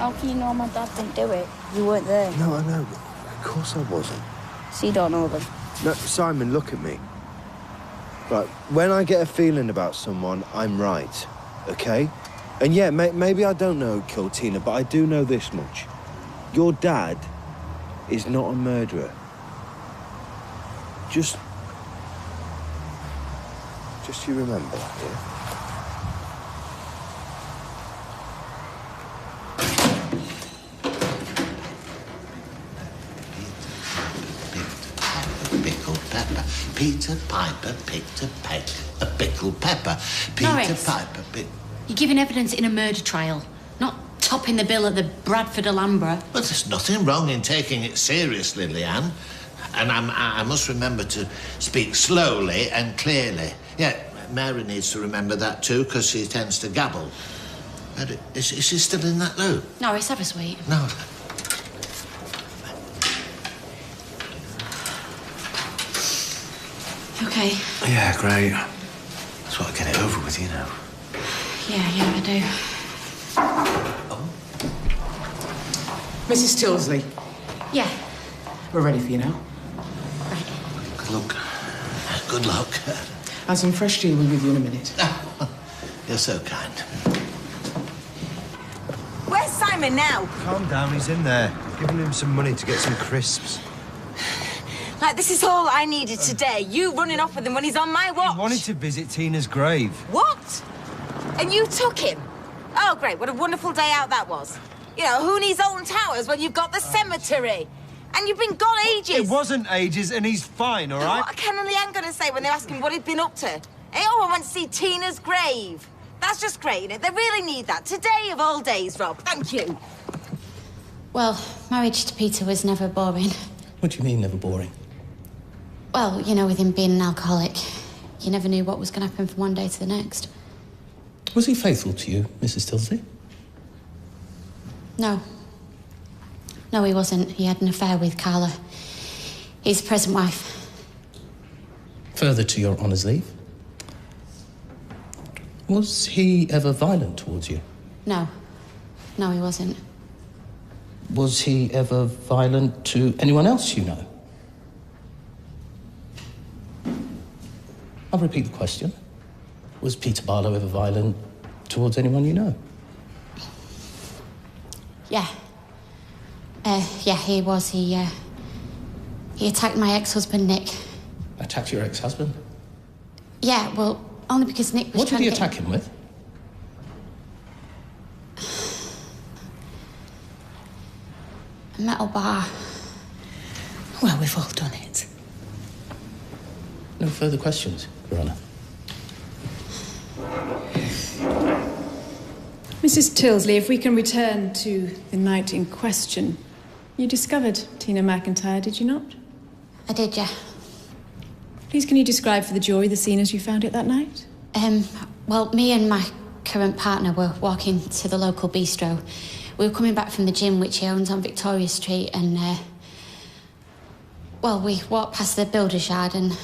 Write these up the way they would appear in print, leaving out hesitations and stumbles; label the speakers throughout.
Speaker 1: How can you know my dad didn't do it? You weren't there.
Speaker 2: No, I know. Of course I wasn't.
Speaker 1: So you don't know them?
Speaker 2: No, Simon, look at me. Right, when I get a feeling about someone, I'm right, OK? And yeah, maybe I don't know who killed Tina, but I do know this much. Your dad is not a murderer. Just you remember that, yeah?
Speaker 3: Peter Piper picked a pickled pepper. Peter Piper picked...
Speaker 4: You're giving evidence in a murder trial, not topping the bill at the Bradford Alhambra.
Speaker 3: But there's nothing wrong in taking it seriously, Leanne. And I must remember to speak slowly and clearly. Yeah, Mary needs to remember that too, because she tends to gabble. Is she still in that loo?
Speaker 4: No, it's ever sweet.
Speaker 3: No.
Speaker 4: Okay.
Speaker 3: Yeah, great. That's what I get it over with, you know.
Speaker 4: Yeah, I do.
Speaker 3: Oh.
Speaker 5: Mrs. Tilsley.
Speaker 4: Yeah.
Speaker 5: We're ready for you now.
Speaker 4: Right.
Speaker 3: Good luck. Good luck.
Speaker 5: And some fresh tea will be with you in a minute.
Speaker 3: You're so kind.
Speaker 6: Where's Simon now?
Speaker 2: Calm down, he's in there. Giving him some money to get some crisps.
Speaker 6: Like, this is all I needed today. You running off with him when he's on my watch.
Speaker 2: He wanted to visit Tina's grave.
Speaker 6: What? And you took him? Oh, great. What a wonderful day out that was. You know, who needs Alton Towers when you've got the cemetery? And you've been gone ages.
Speaker 2: It wasn't ages, and he's fine, all right?
Speaker 6: What are Ken and Leanne going to say when they ask him what he'd been up to? Hey, oh, I went to see Tina's grave. That's just great, innit? They really need that. Today of all days, Rob. Thank you.
Speaker 4: Well, marriage to Peter was never boring.
Speaker 7: What do you mean, never boring?
Speaker 4: Well, you know, with him being an alcoholic, you never knew what was going to happen from one day to the next.
Speaker 7: Was he faithful to you, Mrs. Tilsley?
Speaker 4: No. No, he wasn't. He had an affair with Carla, his present wife.
Speaker 7: Further to your honour's leave? Was he ever violent towards you?
Speaker 4: No. No, he wasn't.
Speaker 7: Was he ever violent to anyone else you know? I'll repeat the question. Was Peter Barlow ever violent towards anyone you know?
Speaker 4: Yeah. Yeah, he was. He attacked my ex-husband, Nick.
Speaker 7: Attacked your ex-husband?
Speaker 4: Yeah, well, only because Nick was
Speaker 7: What did he attack him with?
Speaker 4: A metal bar.
Speaker 5: Well, we've all done it.
Speaker 7: No further questions, Your Honour.
Speaker 8: Mrs. Tilsley, if we can return to the night in question. You discovered Tina McIntyre, did you not?
Speaker 4: I did, yeah.
Speaker 8: Please, can you describe for the jury the scene as you found it that night?
Speaker 4: Well, me and my current partner were walking to the local bistro. We were coming back from the gym, which he owns on Victoria Street, and, well, we walked past the builder's yard, and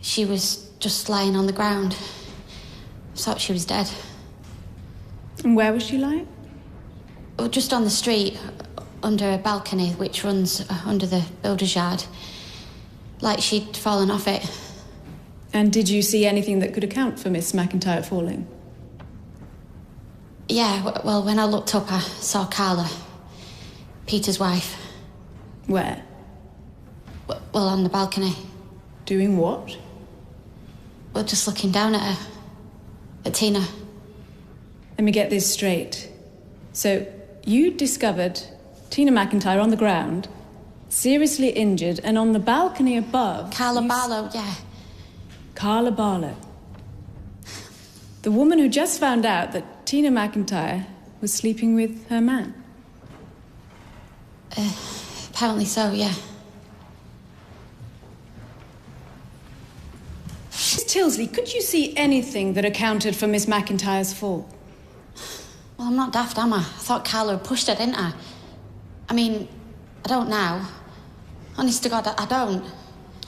Speaker 4: she was just lying on the ground. Thought she was dead.
Speaker 8: And where was she lying?
Speaker 4: Well, just on the street, under a balcony which runs under the builder's yard. Like she'd fallen off it.
Speaker 8: And did you see anything that could account for Miss McIntyre falling?
Speaker 4: Yeah, well, when I looked up, I saw Carla, Peter's wife.
Speaker 8: Where?
Speaker 4: Well, on the balcony.
Speaker 8: Doing what?
Speaker 4: Well, just looking down at her. At Tina.
Speaker 8: Let me get this straight. So, you discovered Tina McIntyre on the ground, seriously injured, and on the balcony above...
Speaker 4: Carla Barlow, yeah.
Speaker 8: Carla Barlow. The woman who just found out that Tina McIntyre was sleeping with her man.
Speaker 4: Apparently so, yeah.
Speaker 8: Miss Tilsley, could you see anything that accounted for Miss McIntyre's fall?
Speaker 4: Well, I'm not daft, am I? I thought Carla had pushed her, didn't I? I mean, I don't now. Honest to God, I don't.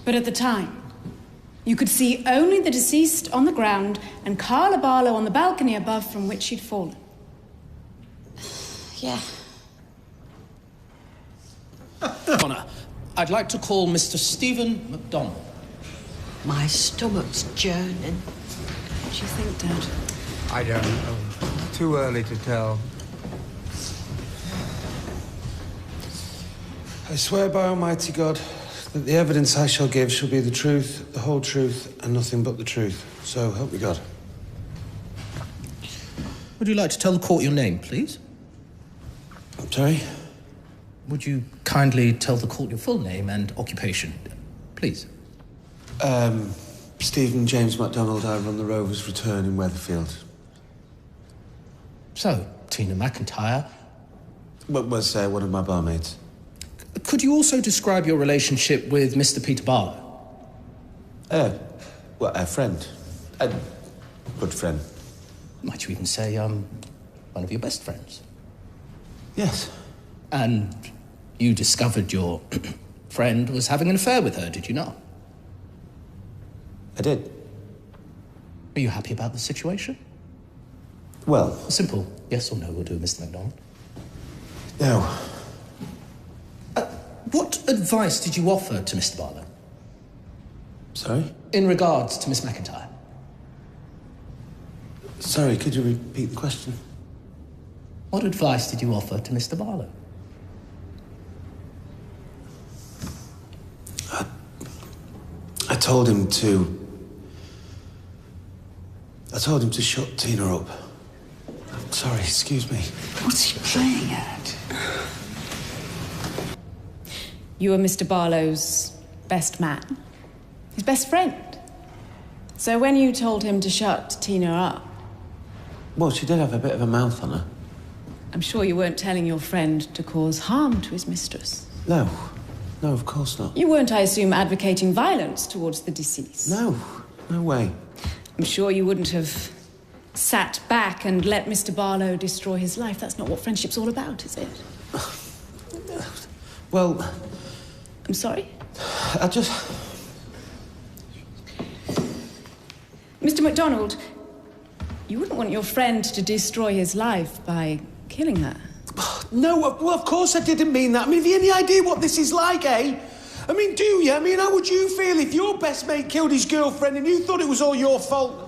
Speaker 8: But at the time, you could see only the deceased on the ground and Carla Barlow on the balcony above from which she'd fallen.
Speaker 4: Yeah.
Speaker 7: Honor, I'd like to call Mr. Stephen MacDonald.
Speaker 9: My stomach's churning.
Speaker 8: What do you think, Dad?
Speaker 10: I don't know. Too early to tell.
Speaker 11: I swear by Almighty God that the evidence I shall give shall be the truth, the whole truth, and nothing but the truth. So help me God.
Speaker 7: Would you like to tell the court your name, please?
Speaker 11: I'm sorry?
Speaker 7: Would you kindly tell the court your full name and occupation, please?
Speaker 11: Stephen James MacDonald. I run the Rovers Return in Weatherfield.
Speaker 7: So, Tina McIntyre.
Speaker 11: What was one of my barmaids?
Speaker 7: Could you also describe your relationship with Mr. Peter Barlow?
Speaker 11: Well, a friend. A good friend.
Speaker 7: Might you even say, one of your best friends?
Speaker 11: Yes.
Speaker 7: And you discovered your friend was having an affair with her, did you not?
Speaker 11: I did.
Speaker 7: Are you happy about the situation?
Speaker 11: Well...
Speaker 7: A simple yes or no will do, Mr. MacDonald.
Speaker 11: No.
Speaker 7: What advice did you offer to Mr. Barlow?
Speaker 11: Sorry?
Speaker 7: In regards to Miss McIntyre?
Speaker 11: Sorry, could you repeat the question?
Speaker 7: What advice did you offer to Mr. Barlow?
Speaker 11: I told him to shut Tina up. I'm sorry, excuse me.
Speaker 9: What's he playing at?
Speaker 8: You were Mr. Barlow's best man, his best friend. So when you told him to shut Tina up...
Speaker 11: Well, she did have a bit of a mouth on her.
Speaker 8: I'm sure you weren't telling your friend to cause harm to his mistress.
Speaker 11: No. No, of course not.
Speaker 8: You weren't, I assume, advocating violence towards the deceased.
Speaker 11: No. No way.
Speaker 8: I'm sure you wouldn't have sat back and let Mr. Barlow destroy his life. That's not what friendship's all about, is it?
Speaker 11: Well...
Speaker 8: I'm sorry?
Speaker 11: I just...
Speaker 8: Mr. MacDonald, you wouldn't want your friend to destroy his life by killing her.
Speaker 11: No, well, of course I didn't mean that. I mean, have you any idea what this is like, eh? I mean, do you? I mean, how would you feel if your best mate killed his girlfriend and you thought it was all your fault?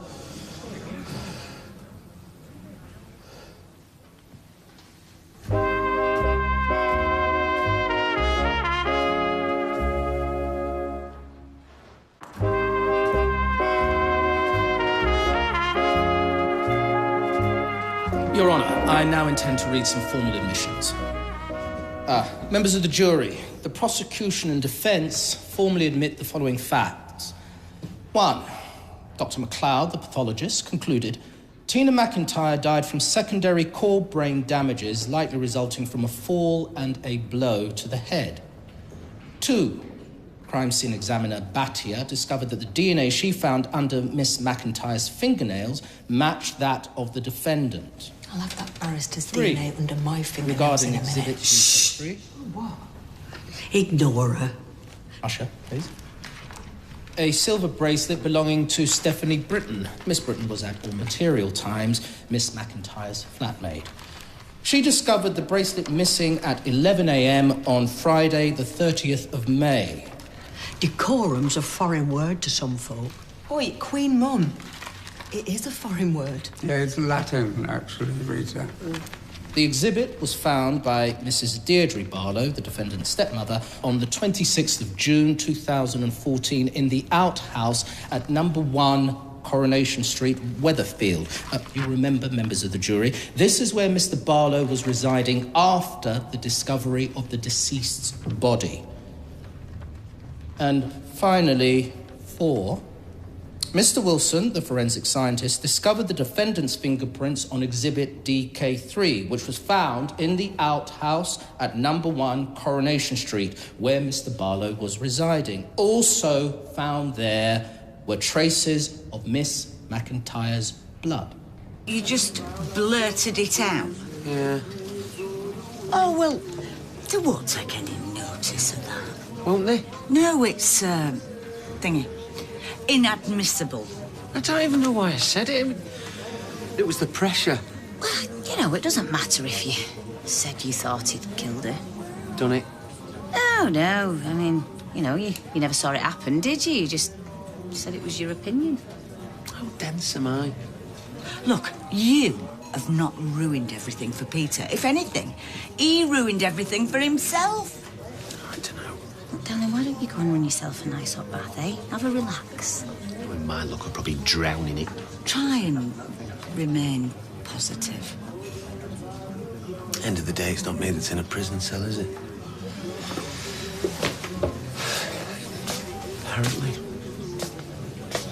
Speaker 7: Your Honour, I now intend to read some formal admissions. Members of the jury, the prosecution and defence formally admit the following facts. 1. Dr. MacLeod, the pathologist, concluded Tina McIntyre died from secondary core brain damages likely resulting from a fall and a blow to the head. 2. Crime scene examiner Batia discovered that the DNA she found under Miss McIntyre's fingernails matched that of the defendant.
Speaker 9: I'll have that barrister's
Speaker 7: 3.
Speaker 9: DNA under my fingernails
Speaker 7: Regarding
Speaker 9: in a minute.
Speaker 7: Exhibit
Speaker 9: Shh.
Speaker 7: 3.
Speaker 9: What? Ignore her.
Speaker 7: Usher, please. A silver bracelet belonging to Stephanie Britton. Miss Britton was at all material times Miss McIntyre's flatmate. She discovered the bracelet missing at 11 a.m. on Friday, the 30th of May.
Speaker 9: Decorum's a foreign word to some folk. Oi, Queen Mum. It is a foreign word.
Speaker 10: Yeah, it's Latin, actually, Rita.
Speaker 7: The exhibit was found by Mrs. Deirdre Barlow, the defendant's stepmother, on the 26th of June 2014 in the outhouse at number 1 Coronation Street, Weatherfield. You remember, members of the jury, this is where Mr. Barlow was residing after the discovery of the deceased's body. And finally, 4. Mr. Wilson, the forensic scientist, discovered the defendant's fingerprints on Exhibit DK3, which was found in the outhouse at number 1 Coronation Street, where Mr. Barlow was residing. Also found there were traces of Miss McIntyre's blood.
Speaker 6: You just blurted it out.
Speaker 11: Yeah.
Speaker 6: Oh, well, they won't take any notice of that.
Speaker 11: Won't they?
Speaker 6: No, it's, thingy. Inadmissible.
Speaker 11: I don't even know why I said it. It was the pressure.
Speaker 6: Well, you know, it doesn't matter if you Said you thought he'd killed her.
Speaker 12: Done it?
Speaker 6: No. I mean, you never saw it happen, did you? You just said it was your opinion.
Speaker 12: How dense am I?
Speaker 9: Look, you have not ruined everything for Peter. If anything, he ruined everything for himself.
Speaker 12: I don't know.
Speaker 6: Well, darling, why don't you go and run yourself a nice hot bath, eh? Have a relax.
Speaker 12: With my luck, I'll probably drown in it.
Speaker 9: Try and remain positive.
Speaker 12: End of the day, it's not me that's in a prison cell, is it? Apparently.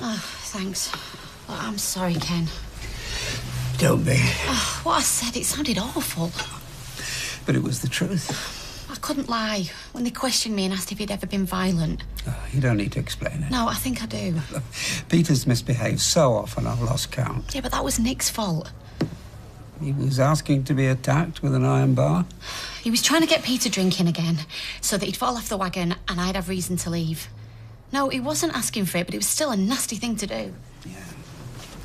Speaker 4: Oh, thanks. Oh, I'm sorry, Ken.
Speaker 9: Don't be.
Speaker 4: Oh, what I said, it sounded awful.
Speaker 10: But it was the truth.
Speaker 4: I couldn't lie when they questioned me and asked if he'd ever been violent.
Speaker 10: Oh, you don't need to explain it.
Speaker 4: No, I think I do.
Speaker 10: Peter's misbehaved so often I've lost count.
Speaker 4: Yeah, but that was Nick's fault.
Speaker 10: He was asking to be attacked with an iron bar.
Speaker 4: He was trying to get Peter drinking again so that he'd fall off the wagon and I'd have reason to leave. No, he wasn't asking for it, but it was still a nasty thing to do.
Speaker 10: Yeah,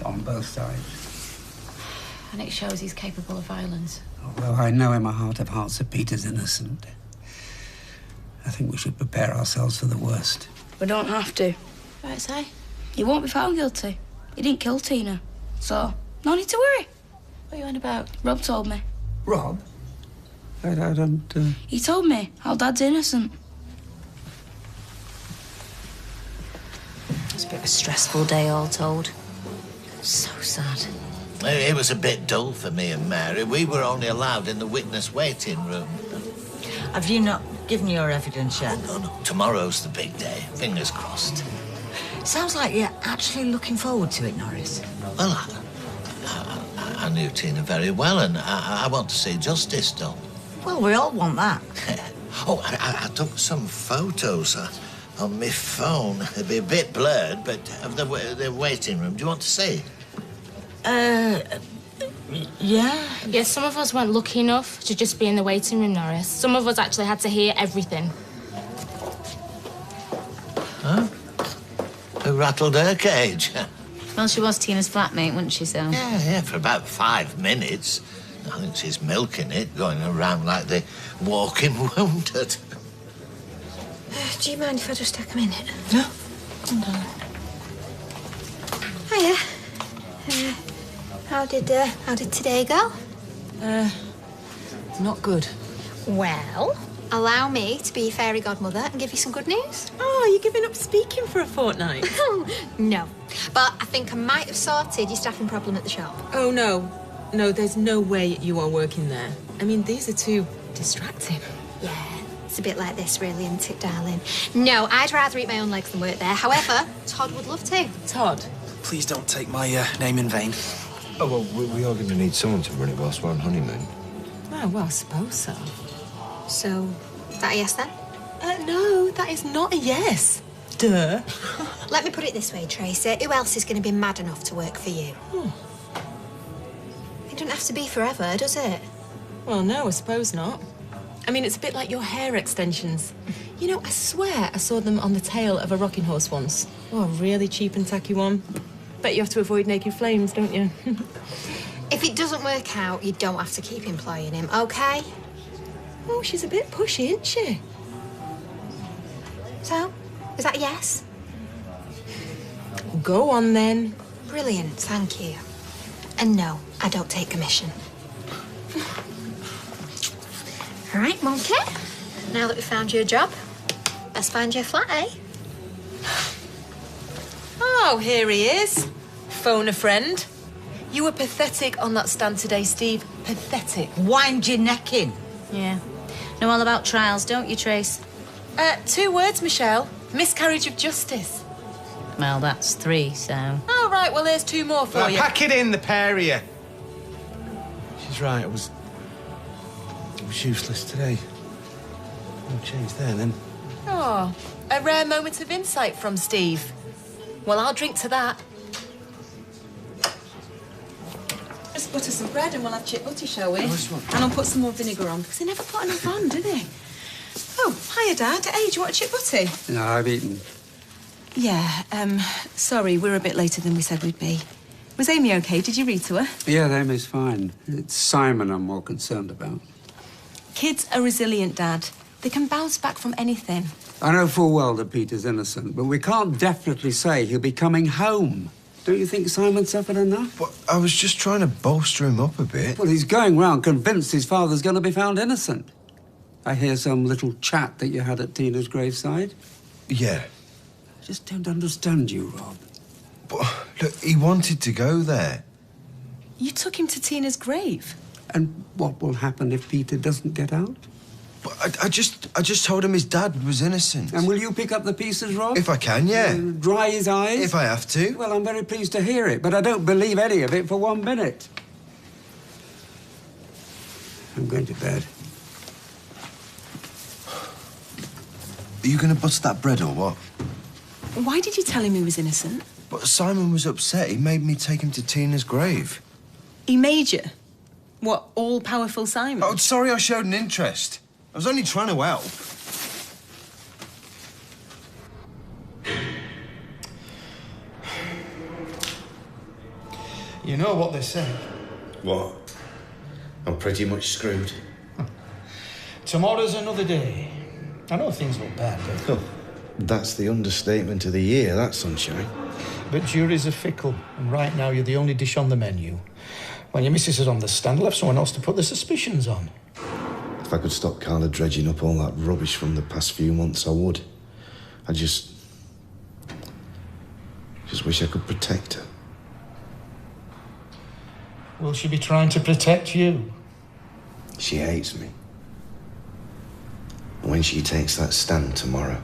Speaker 10: on both sides.
Speaker 4: And it shows he's capable of violence.
Speaker 10: Although I know in my heart of hearts that Peter's innocent, I think we should prepare ourselves for the worst.
Speaker 1: We don't have to.
Speaker 4: Right, say?
Speaker 1: He won't be found guilty. He didn't kill Tina. So, no need to worry.
Speaker 4: What are you on about?
Speaker 1: Rob told me.
Speaker 10: Rob? I don't...
Speaker 1: He told me how Dad's innocent.
Speaker 6: It's a bit of a stressful day, all told. So sad.
Speaker 3: It was a bit dull for me and Mary. We were only allowed in the witness waiting room.
Speaker 9: Have you not given your evidence yet?
Speaker 3: Oh, no. Tomorrow's the big day. Fingers crossed.
Speaker 9: Sounds like you're actually looking forward to it, Norris.
Speaker 3: Well, I knew Tina very well, and I want to see justice done.
Speaker 9: Well, we all want that.
Speaker 3: Oh, I took some photos on my phone. It'd be a bit blurred, but of the waiting room. Do you want to see?
Speaker 9: Yeah.
Speaker 13: Yeah, some of us weren't lucky enough to just be in the waiting room, Norris. Some of us actually had to hear everything.
Speaker 3: Huh? Who rattled her cage?
Speaker 6: Well, she was Tina's flatmate, wasn't she, so?
Speaker 3: Yeah, for about 5 minutes. I think she's milking it, going around like the walking wounded.
Speaker 14: Do you mind if I just take a minute?
Speaker 9: No.
Speaker 14: Hiya. How did today go?
Speaker 5: Not good.
Speaker 14: Well, allow me to be your fairy godmother and give you some good news.
Speaker 5: Oh, you're giving up speaking for a fortnight?
Speaker 14: No. But I think I might have sorted your staffing problem at the shop.
Speaker 5: Oh, no. No, there's no way you are working there. I mean, these are too distracting.
Speaker 14: Yeah, it's a bit like this, really, isn't it, darling? No, I'd rather eat my own legs than work there. However, Todd would love to.
Speaker 5: Todd?
Speaker 12: Please don't take my name in vain.
Speaker 2: Oh, well, we are going to need someone to run it whilst we're on honeymoon.
Speaker 5: Oh, well, I suppose so.
Speaker 14: So, is that a yes, then?
Speaker 5: No, that is not a yes. Duh.
Speaker 14: Let me put it this way, Tracy. Who else is going to be mad enough to work for you? It doesn't have to be forever, does it?
Speaker 5: Well, no, I suppose not. I mean, it's a bit like your hair extensions. You know, I swear I saw them on the tail of a rocking horse once. Oh, a really cheap and tacky one. Bet you have to avoid naked flames, don't you?
Speaker 14: If it doesn't work out, you don't have to keep employing him, OK?
Speaker 5: Oh, she's a bit pushy, isn't she?
Speaker 14: So, is that a yes?
Speaker 5: Go on, then.
Speaker 14: Brilliant, thank you. And no, I don't take commission. All right, Monkey. Now that we've found you a job, let's find you a flat, eh?
Speaker 5: Oh, here he is. Phone a friend. You were pathetic on that stand today, Steve. Pathetic.
Speaker 9: Wind your neck in.
Speaker 6: Yeah. Know all about trials, don't you, Trace?
Speaker 5: 2 words, Michelle. Miscarriage of justice.
Speaker 6: Well, that's 3, so...
Speaker 5: Oh, right, well, here's 2 more for you.
Speaker 11: Pack it in, the pair of you. She's right, it was useless today. No change there, then.
Speaker 5: Oh, a rare moment of insight from Steve. Well, I'll drink to that. Just butter some bread and we'll have chip butty, shall we? And I'll put some more vinegar on, because they never put enough on, do they? Oh, hiya, Dad. Hey, do you want a chip butty?
Speaker 10: No, I've eaten.
Speaker 5: Yeah, sorry, we're a bit later than we said we'd be. Was Amy okay? Did you read to her?
Speaker 10: Yeah, Amy's fine. It's Simon I'm more concerned about.
Speaker 5: Kids are resilient, Dad. They can bounce back from anything.
Speaker 10: I know full well that Peter's innocent, but we can't definitely say he'll be coming home. Don't you think Simon suffered enough?
Speaker 2: But I was just trying to bolster him up a bit.
Speaker 10: Well, he's going round convinced his father's going to be found innocent. I hear some little chat that you had at Tina's graveside.
Speaker 2: Yeah.
Speaker 10: I just don't understand you, Rob.
Speaker 2: But, look, he wanted to go there.
Speaker 5: You took him to Tina's grave?
Speaker 10: And what will happen if Peter doesn't get out?
Speaker 2: But I just told him his dad was innocent.
Speaker 10: And will you pick up the pieces, Rob?
Speaker 2: If I can, yeah.
Speaker 10: Dry his eyes?
Speaker 2: If I have to.
Speaker 10: Well, I'm very pleased to hear it, but I don't believe any of it for 1 minute. I'm going to bed.
Speaker 2: Are you going to bust that bread or what?
Speaker 5: Why did you tell him he was innocent?
Speaker 2: But Simon was upset. He made me take him to Tina's grave.
Speaker 5: He made you? What, all-powerful Simon?
Speaker 2: Oh, sorry I showed an interest. I was only trying to help.
Speaker 11: You know what they say.
Speaker 12: What? I'm pretty much screwed.
Speaker 11: Tomorrow's another day. I know things look bad, but...
Speaker 12: Oh, that's the understatement of the year, that, sunshine.
Speaker 11: But juries are fickle, and right now you're the only dish on the menu. When your missus is on the stand, we'll have someone else to put the suspicions on.
Speaker 12: If I could stop Carla dredging up all that rubbish from the past few months, I would. I just wish I could protect her.
Speaker 11: Will she be trying to protect you?
Speaker 12: She hates me. And when she takes that stand tomorrow,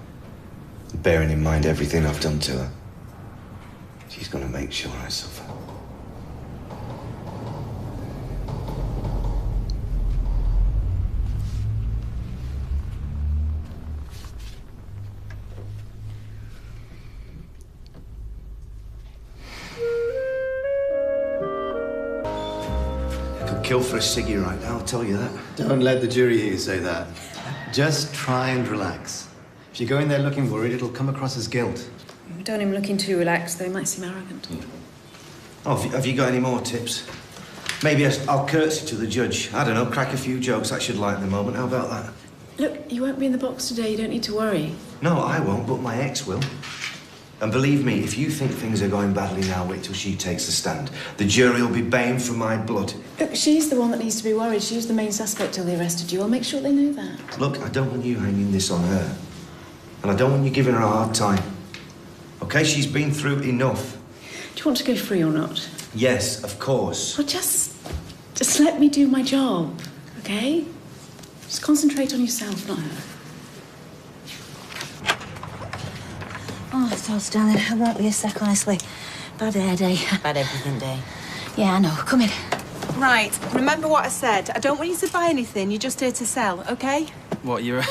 Speaker 12: bearing in mind everything I've done to her, she's gonna make sure I suffer. Kill for a ciggy right now, I'll tell you that.
Speaker 15: Don't let the jury hear you say that. Just try and relax. If you go in there looking worried, it'll come across as guilt.
Speaker 8: Don't him looking too relaxed, though. He might seem arrogant.
Speaker 12: Oh, have you got any more tips? Maybe I'll curtsy to the judge. I don't know, crack a few jokes I should like in the moment. How about that?
Speaker 8: Look, you won't be in the box today. You don't need to worry.
Speaker 12: No, I won't, but my ex will. And believe me, if you think things are going badly now, wait till she takes the stand. The jury will be baying for my blood.
Speaker 8: Look, she's the one that needs to be worried. She was the main suspect till they arrested you. I'll make sure they know that.
Speaker 12: Look, I don't want you hanging this on her. And I don't want you giving her a hard time. OK? She's been through enough.
Speaker 8: Do you want to go free or not?
Speaker 12: Yes, of course.
Speaker 8: Well, just let me do my job, OK? Just concentrate on yourself, not her.
Speaker 6: Oh, Toss, darling, I won't be a sec, honestly. Bad hair day. Bad everything day. Yeah, I know. Come in.
Speaker 5: Right, remember what I said. I don't want you to buy anything. You're just here to sell, OK?
Speaker 16: What, you're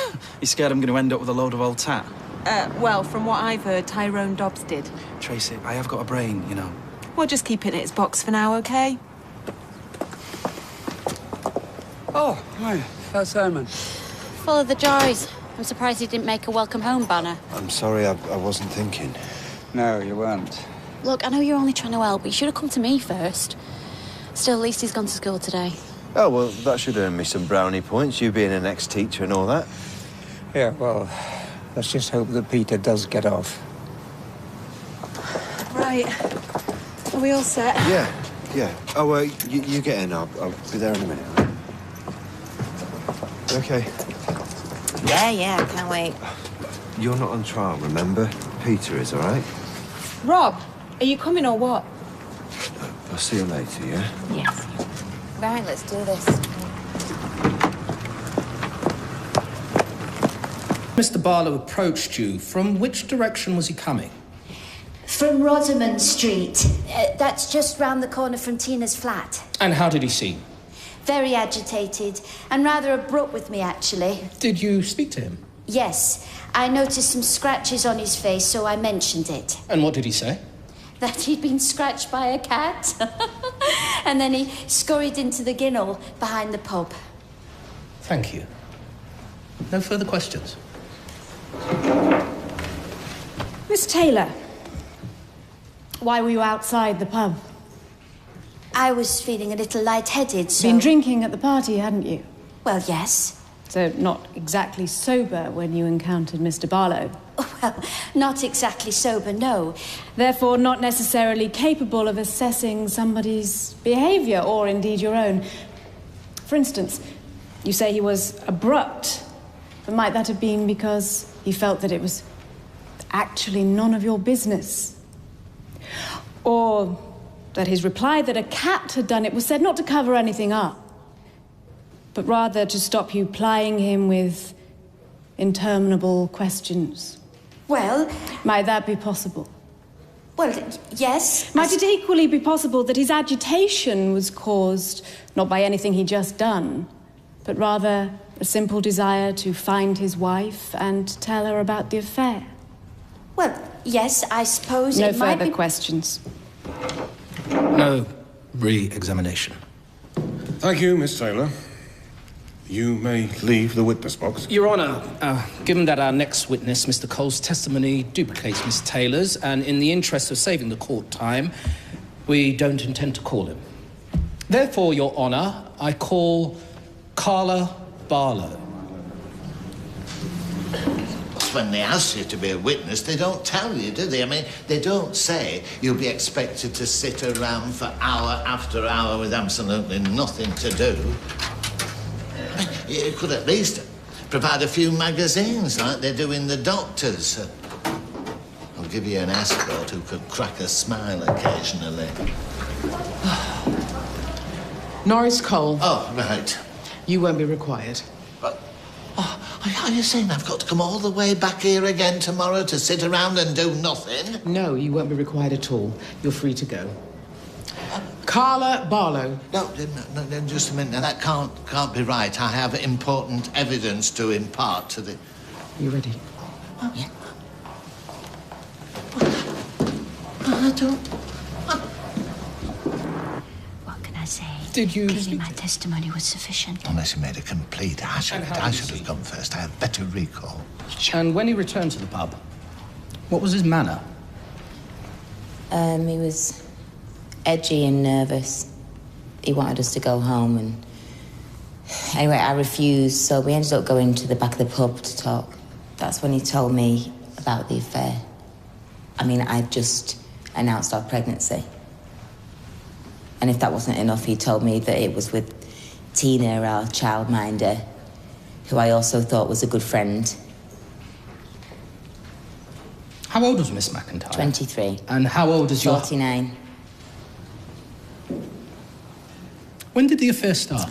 Speaker 16: scared I'm going to end up with a load of old tat?
Speaker 5: Well, from what I've heard, Tyrone Dobbs did.
Speaker 16: Tracy, I have got a brain, you know.
Speaker 5: We'll just keep it in its box for now, OK?
Speaker 10: Oh, hi. How's Simon?
Speaker 4: Full of the joys. I'm surprised he didn't make a welcome home banner.
Speaker 2: I'm sorry, I wasn't thinking.
Speaker 10: No, you weren't.
Speaker 4: Look, I know you're only trying to help, but you should have come to me first. Still, at least he's gone to school today.
Speaker 2: Oh, well, that should earn me some brownie points, you being an ex-teacher and all that.
Speaker 10: Yeah, well, let's just hope that Peter does get off.
Speaker 5: Right. Are we all set?
Speaker 2: Yeah. Oh, you get in. I'll be there in a minute. Okay.
Speaker 6: Yeah, I can't wait.
Speaker 2: You're not on trial, remember? Peter is, all right?
Speaker 5: Rob, are you coming or what?
Speaker 2: I'll see you later, yeah?
Speaker 6: Yes. Right, let's do this.
Speaker 7: Mr. Barlow approached you. From which direction was he coming?
Speaker 17: From Rosamond Street. That's just round the corner from Tina's flat.
Speaker 7: And how did he seem?
Speaker 17: Very agitated and rather abrupt with me, actually.
Speaker 7: Did you speak to him?
Speaker 17: Yes. I noticed some scratches on his face, so I mentioned it.
Speaker 7: And what did he say?
Speaker 17: That he'd been scratched by a cat. And then he scurried into the ginnel behind the pub.
Speaker 7: Thank you. No further questions?
Speaker 8: Miss Taylor, why were you outside the pub?
Speaker 17: I was feeling a little lightheaded, so...
Speaker 8: Been drinking at the party, hadn't you?
Speaker 17: Well, yes.
Speaker 8: So not exactly sober when you encountered Mr. Barlow.
Speaker 17: Well, not exactly sober, no.
Speaker 8: Therefore, not necessarily capable of assessing somebody's behaviour, or indeed your own. For instance, you say he was abrupt, but might that have been because he felt that it was actually none of your business? Or that his reply that a cat had done it was said not to cover anything up, but rather to stop you plying him with interminable questions?
Speaker 17: Well...
Speaker 8: Might that be possible?
Speaker 17: Well, yes.
Speaker 8: Might it equally be possible that his agitation was caused not by anything he'd just done, but rather a simple desire to find his wife and tell her about the affair?
Speaker 17: Well, yes, I suppose
Speaker 8: no
Speaker 17: it might
Speaker 8: further
Speaker 17: be...
Speaker 8: questions.
Speaker 7: No re-examination.
Speaker 18: Thank you, Miss Taylor. You may leave the witness box.
Speaker 7: Your Honour, given that our next witness, Mr. Cole's testimony duplicates Miss Taylor's, and in the interest of saving the court time, we don't intend to call him. Therefore, Your Honour, I call Carla Barlow.
Speaker 3: When they ask you to be a witness, they don't tell you, do they? I mean, they don't say you'll be expected to sit around for hour after hour with absolutely nothing to do. I mean, you could at least provide a few magazines like they do in the doctors. I'll give you an escort who could crack a smile occasionally.
Speaker 19: Norris Cole.
Speaker 3: Oh, right.
Speaker 19: You won't be required.
Speaker 3: Are you saying I've got to come all the way back here again tomorrow to sit around and do nothing?
Speaker 19: No, you won't be required at all. You're free to go. Carla Barlow.
Speaker 3: No, just a minute. Now, that can't be right. I have important evidence to impart to the...
Speaker 19: You ready?
Speaker 3: Oh, yeah. I don't...
Speaker 17: What can I say?
Speaker 7: Did you...
Speaker 17: Clearly my testimony was sufficient.
Speaker 3: Unless you made a complete hash of it. I should have gone first. I have better recall.
Speaker 7: And when he returned to the pub, what was his manner?
Speaker 20: He was edgy and nervous. He wanted us to go home, and anyway, I refused, so we ended up going to the back of the pub to talk. That's when he told me about the affair. I mean, I'd just announced our pregnancy. And if that wasn't enough, he told me that it was with Tina, our childminder, who I also thought was a good friend.
Speaker 7: How old was Miss McIntyre?
Speaker 20: 23.
Speaker 7: And how old is your...
Speaker 20: 49.
Speaker 7: When did the affair start?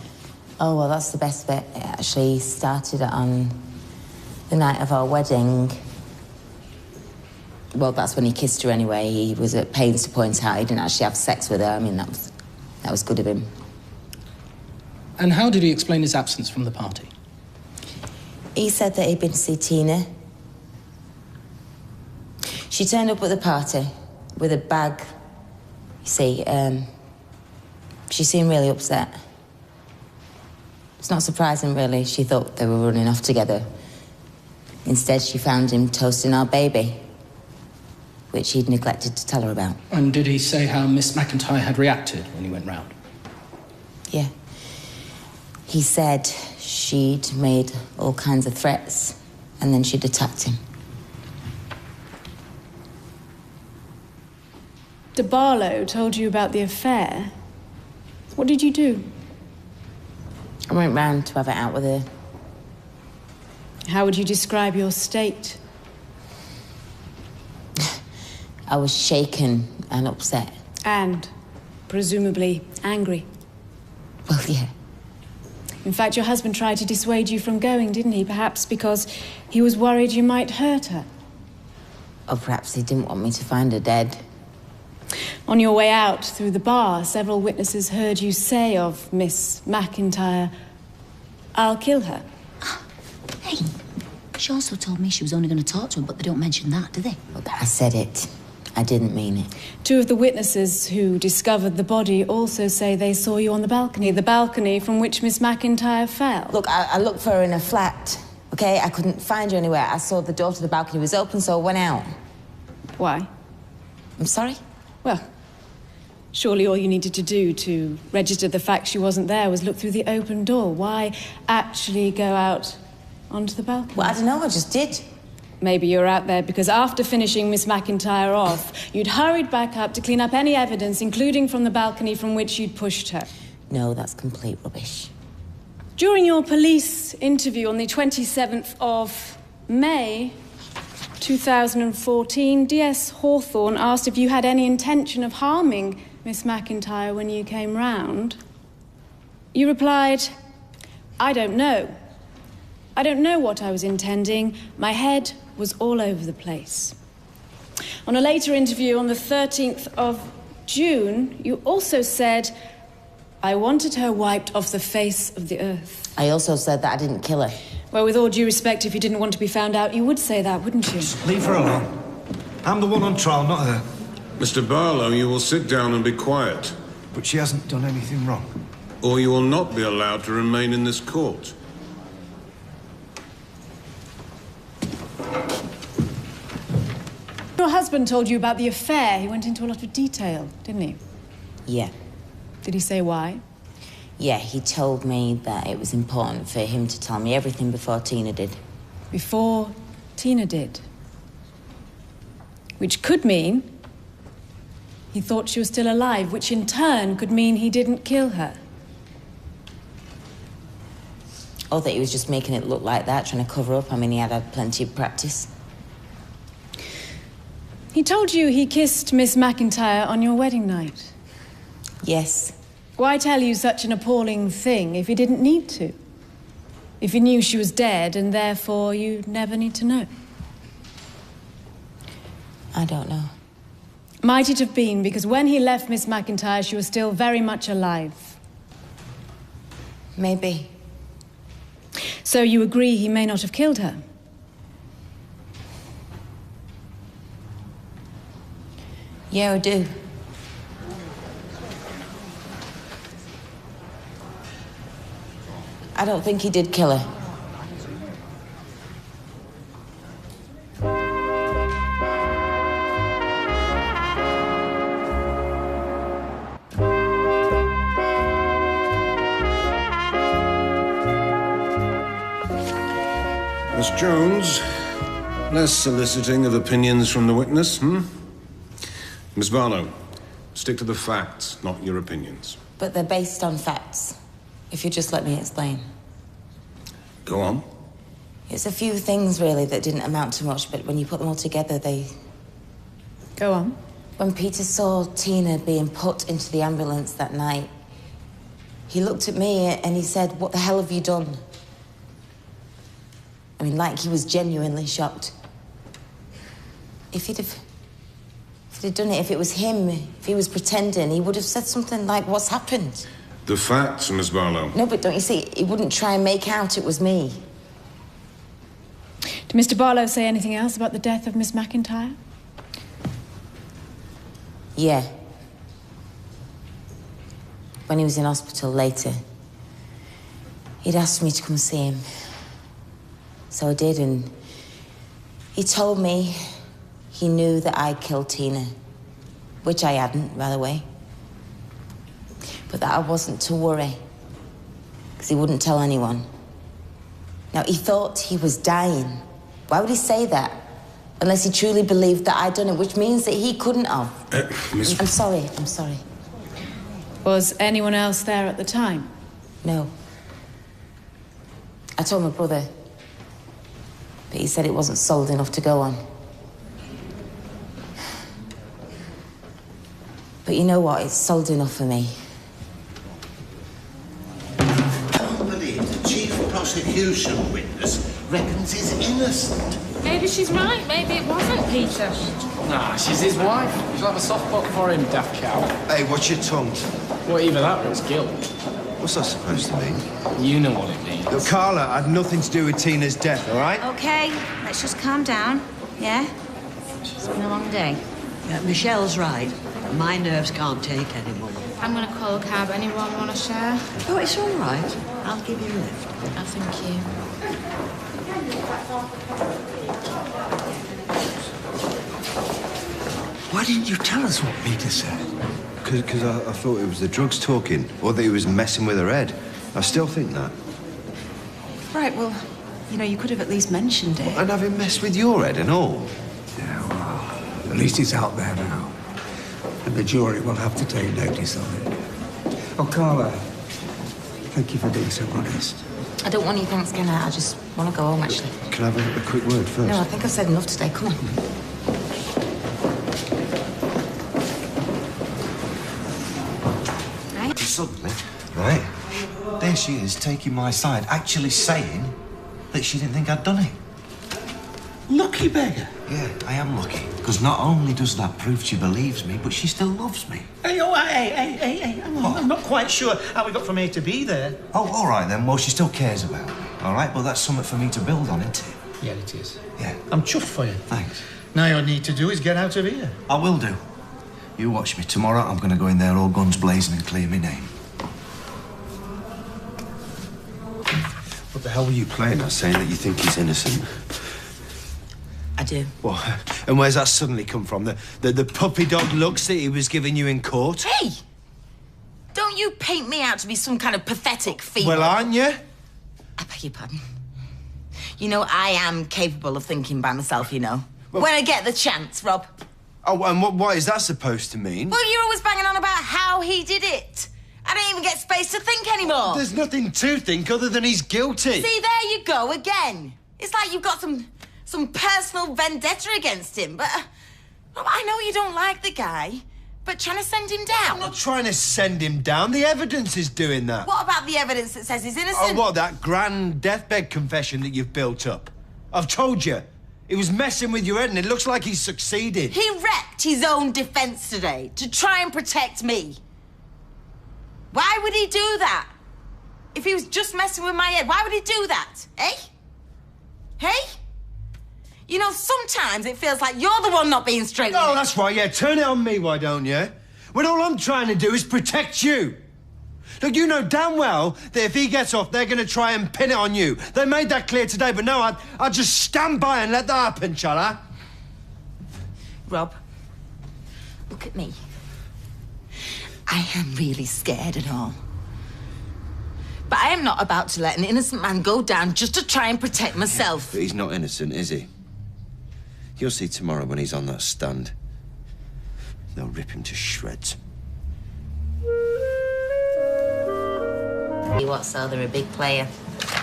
Speaker 20: Oh, well, that's the best bit. It actually started on the night of our wedding. Well, that's when he kissed her anyway. He was at pains to point out he didn't actually have sex with her. I mean, that was good of him.
Speaker 7: And how did he explain his absence from the party?
Speaker 20: He said that he'd been to see Tina. She turned up at the party with a bag. You see, she seemed really upset. It's not surprising, really. She thought they were running off together. Instead, she found him toasting our baby, which he'd neglected to tell her about.
Speaker 7: And did he say how Miss McIntyre had reacted when he went round?
Speaker 20: Yeah. He said she'd made all kinds of threats, and then she'd attacked him.
Speaker 8: De Barlow told you about the affair. What did you do?
Speaker 20: I went round to have it out with her.
Speaker 8: How would you describe your state?
Speaker 20: I was shaken and upset.
Speaker 8: And presumably angry.
Speaker 20: Well, yeah.
Speaker 8: In fact, your husband tried to dissuade you from going, didn't he? Perhaps because he was worried you might hurt her.
Speaker 20: Or perhaps he didn't want me to find her dead.
Speaker 8: On your way out through the bar, several witnesses heard you say of Miss McIntyre, "I'll kill her."
Speaker 17: Hey, she also told me she was only going to talk to him, but they don't mention that, do they?
Speaker 20: Well, I said it. I didn't mean it.
Speaker 8: Two of the witnesses who discovered the body also say they saw you on the balcony from which Miss McIntyre fell.
Speaker 20: Look, I looked for her in a flat, okay? I couldn't find her anywhere. I saw the door to the balcony was open, so I went out.
Speaker 8: Why?
Speaker 20: I'm sorry?
Speaker 8: Well, Surely all you needed to do to register the fact she wasn't there was look through the open door. Why actually go out onto the balcony?
Speaker 20: Well, I don't know, I just did.
Speaker 8: Maybe you were out there because after finishing Miss McIntyre off, you'd hurried back up to clean up any evidence, including from the balcony from which you'd pushed her.
Speaker 20: No, that's complete rubbish.
Speaker 8: During your police interview on the 27th of May, 2014, DS Hawthorne asked if you had any intention of harming Miss McIntyre when you came round. You replied, "I don't know. I don't know what I was intending. My head was all over the place." On a later interview on the 13th of June, you also said, "I wanted her wiped off the face of the earth."
Speaker 20: I also said that I didn't kill her.
Speaker 8: Well, with all due respect, if you didn't want to be found out, you would say that, wouldn't you?
Speaker 12: Leave her alone. I'm the one on trial, not her.
Speaker 18: Mr. Barlow, you will sit down and be quiet.
Speaker 12: But she hasn't done anything wrong.
Speaker 18: Or you will not be allowed to remain in this court.
Speaker 8: Your husband told you about the affair. He went into a lot of detail, didn't he?
Speaker 20: Yeah.
Speaker 8: Did he say why?
Speaker 20: Yeah, he told me that it was important for him to tell me everything before Tina did.
Speaker 8: Before Tina did? Which could mean he thought she was still alive, which in turn could mean he didn't kill her.
Speaker 20: Or that he was just making it look like that, trying to cover up. I mean, he had had plenty of practice.
Speaker 8: He told you he kissed Miss McIntyre on your wedding night.
Speaker 20: Yes.
Speaker 8: Why tell you such an appalling thing if he didn't need to? If he knew she was dead and therefore you'd never need to know?
Speaker 20: I don't know.
Speaker 8: Might it have been because when he left Miss McIntyre, she was still very much alive?
Speaker 20: Maybe.
Speaker 8: So you agree he may not have killed her?
Speaker 20: Yeah, I do. I don't think he did kill her.
Speaker 18: Miss Jones, less soliciting of opinions from the witness, Miss Barlow, stick to the facts, not your opinions.
Speaker 20: But they're based on facts. If you just let me explain.
Speaker 18: Go on.
Speaker 20: It's a few things, really, that didn't amount to much, but when you put them all together, they...
Speaker 8: Go on.
Speaker 20: When Peter saw Tina being put into the ambulance that night, he looked at me and he said, "What the hell have you done?" I mean, like he was genuinely shocked. If he'd done it, if it was him, if he was pretending, he would have said something like, "What's happened?"
Speaker 18: The facts, Miss Barlow.
Speaker 20: No, but don't you see, he wouldn't try and make out it was me.
Speaker 8: Did Mr. Barlow say anything else about the death of Miss McIntyre?
Speaker 20: Yeah. When he was in hospital later, he'd asked me to come see him. So I did, and he told me he knew that I killed Tina, which I hadn't, by the way. But that I wasn't to worry, because he wouldn't tell anyone. Now, he thought he was dying. Why would he say that? Unless he truly believed that I'd done it, which means that he couldn't have.
Speaker 18: Miss...
Speaker 20: I'm sorry.
Speaker 8: Was anyone else there at the time?
Speaker 20: No. I told my brother, but he said it wasn't solid enough to go on. But you know what? It's solid enough for me.
Speaker 3: I don't believe the chief prosecution witness reckons he's innocent.
Speaker 13: Maybe she's right. Maybe it wasn't Peter.
Speaker 7: Nah, she's his wife. She'll have a soft spot for him, daft cow.
Speaker 12: Hey, watch your tongue.
Speaker 7: Well, either that or it's guilt.
Speaker 12: What's that supposed to mean?
Speaker 7: You know what it means.
Speaker 12: Look, Carla had nothing to do with Tina's death, all right?
Speaker 6: Okay, let's just calm down, yeah? It's been a long day.
Speaker 21: Yeah, Michelle's right. My nerves can't take any more.
Speaker 13: I'm going to call a cab. Anyone want to share?
Speaker 21: Oh, it's all right. I'll give you a lift.
Speaker 13: Oh, thank you.
Speaker 10: Why didn't you tell us what Peter said?
Speaker 12: Because
Speaker 2: because I thought it was the drugs talking, or that he was messing with her head. I still think that.
Speaker 1: Right, well, you know, you could have at least mentioned it.
Speaker 2: And have him mess with your head and all?
Speaker 10: Yeah, well, at least it's out there now. And the jury will have to take notice of it. Oh, Carla, thank you for being so honest.
Speaker 20: I don't want any thanks, can I? I just want to go home, actually.
Speaker 2: Can I have a quick word first?
Speaker 20: No, I think I've said enough today. Come on.
Speaker 12: Right. Suddenly, right, there she is, taking my side, actually saying that she didn't think I'd done it.
Speaker 11: Lucky beggar.
Speaker 12: Yeah, I am lucky. Because not only does that prove she believes me, but she still loves me.
Speaker 11: Hey, hang on. I'm not quite sure how we got from A to B there.
Speaker 12: Oh, all right then. Well, she still cares about me. All right, well, that's something for me to build on, isn't it?
Speaker 11: Yeah, it is.
Speaker 12: Yeah.
Speaker 11: I'm chuffed for you.
Speaker 12: Thanks.
Speaker 11: Now all you need to do is get out of here.
Speaker 12: I will do. You watch me. Tomorrow I'm going to go in there all guns blazing and clear my name.
Speaker 2: What the hell were you playing at, saying that you think he's innocent?
Speaker 20: I do.
Speaker 2: What? And where's that suddenly come from? The puppy dog looks that he was giving you in court?
Speaker 6: Hey! Don't you paint me out to be some kind of pathetic female.
Speaker 2: Well, aren't you?
Speaker 6: I beg your pardon. You know, I am capable of thinking by myself, you know. When I get the chance, Rob.
Speaker 2: Oh, and what is that supposed to mean?
Speaker 6: Well, you're always banging on about how he did it. I don't even get space to think anymore.
Speaker 2: There's nothing to think other than he's guilty.
Speaker 6: See, there you go again. It's like you've got some personal vendetta against him, but Rob, I know you don't like the guy, but trying to send him down.
Speaker 2: I'm not trying to send him down. The evidence is doing that.
Speaker 6: What about the evidence that says he's innocent?
Speaker 2: Oh, what, that grand deathbed confession that you've built up? I've told you. He was messing with your head and it looks like he's succeeded.
Speaker 6: He wrecked his own defence today to try and protect me. Why would he do that? If he was just messing with my head, why would he do that? Eh? Hey? You know, sometimes it feels like you're the one not being straight.
Speaker 2: Oh, that's right, yeah. Turn it on me, why don't you? When all I'm trying to do is protect you. Look, you know damn well that if he gets off, they're going to try and pin it on you. They made that clear today, but no, I'll just stand by and let that happen, shall I?
Speaker 6: Rob, look at me. I am really scared and all. But I am not about to let an innocent man go down just to try and protect myself.
Speaker 2: But he's not innocent, is he? You'll see tomorrow when he's on that stand. They'll rip him to shreds.
Speaker 20: What, so they're a big player.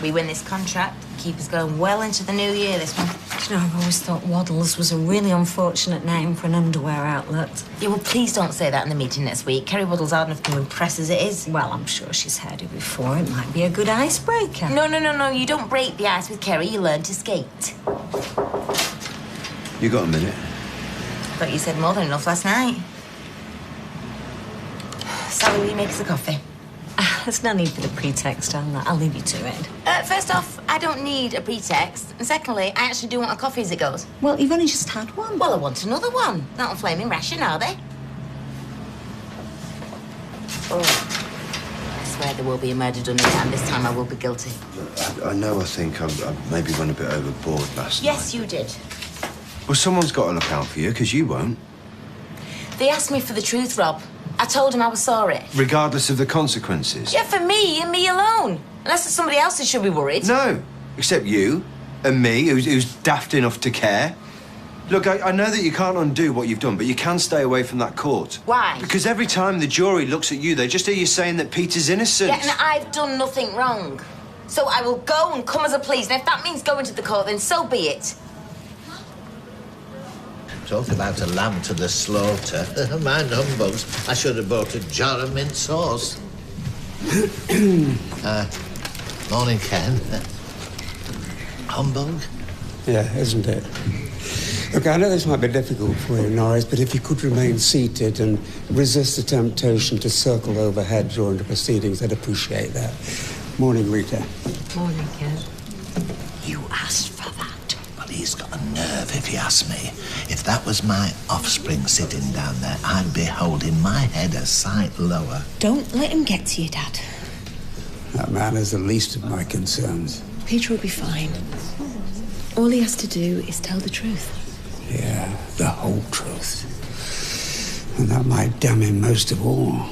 Speaker 20: We win this contract, keep us going well into the new year, this one.
Speaker 14: You know, I've always thought Waddles was a really unfortunate name for an underwear outlet.
Speaker 20: Yeah, well, please don't say that in the meeting next week. Kerry Waddle's hard enough to impress as it is.
Speaker 14: Well, I'm sure she's heard it before. It might be a good icebreaker.
Speaker 20: No. You don't break the ice with Kerry. You learn to skate.
Speaker 2: You got a minute?
Speaker 20: I thought you said more than enough last night. Sally, will you make us a coffee?
Speaker 14: There's no need for the pretext, I'll leave you to it.
Speaker 20: First off, I don't need a pretext. And secondly, I actually do want a coffee as it goes.
Speaker 14: Well, you've only just had one.
Speaker 20: Well, I want another one. Not a flaming ration, are they? Oh, I swear there will be a murder done again, and this time I will be guilty.
Speaker 2: I know I think I maybe went a bit overboard last night.
Speaker 20: Yes, you did.
Speaker 2: Well, someone's got to look out for you, because you won't.
Speaker 20: They asked me for the truth, Rob. I told him I was sorry.
Speaker 2: Regardless of the consequences?
Speaker 20: Yeah, for me and me alone. Unless it's somebody else who should be worried.
Speaker 2: No, except you and me, who's daft enough to care. Look, I know that you can't undo what you've done, but you can stay away from that court.
Speaker 20: Why?
Speaker 2: Because every time the jury looks at you, they just hear you saying that Peter's innocent.
Speaker 20: Yeah, and I've done nothing wrong. So I will go and come as I please, and if that means going to the court, then so be it.
Speaker 3: Talk about a lamb to the slaughter. Mind humbugs, I should have bought a jar of mint sauce. Morning, Ken. Humbug?
Speaker 10: Yeah, isn't it? Look, I know this might be difficult for you, Norris, but if you could remain seated and resist the temptation to circle overhead during the proceedings, I'd appreciate that. Morning, Rita.
Speaker 14: Morning, Ken.
Speaker 3: You asked for that. Well, he's got a nerve, if you ask me. If that was my offspring sitting down there, I'd be holding my head a sight lower.
Speaker 14: Don't let him get to you, Dad.
Speaker 10: That man is the least of my concerns.
Speaker 14: Peter will be fine. All he has to do is tell the truth.
Speaker 10: Yeah, the whole truth. And that might damn him most of all,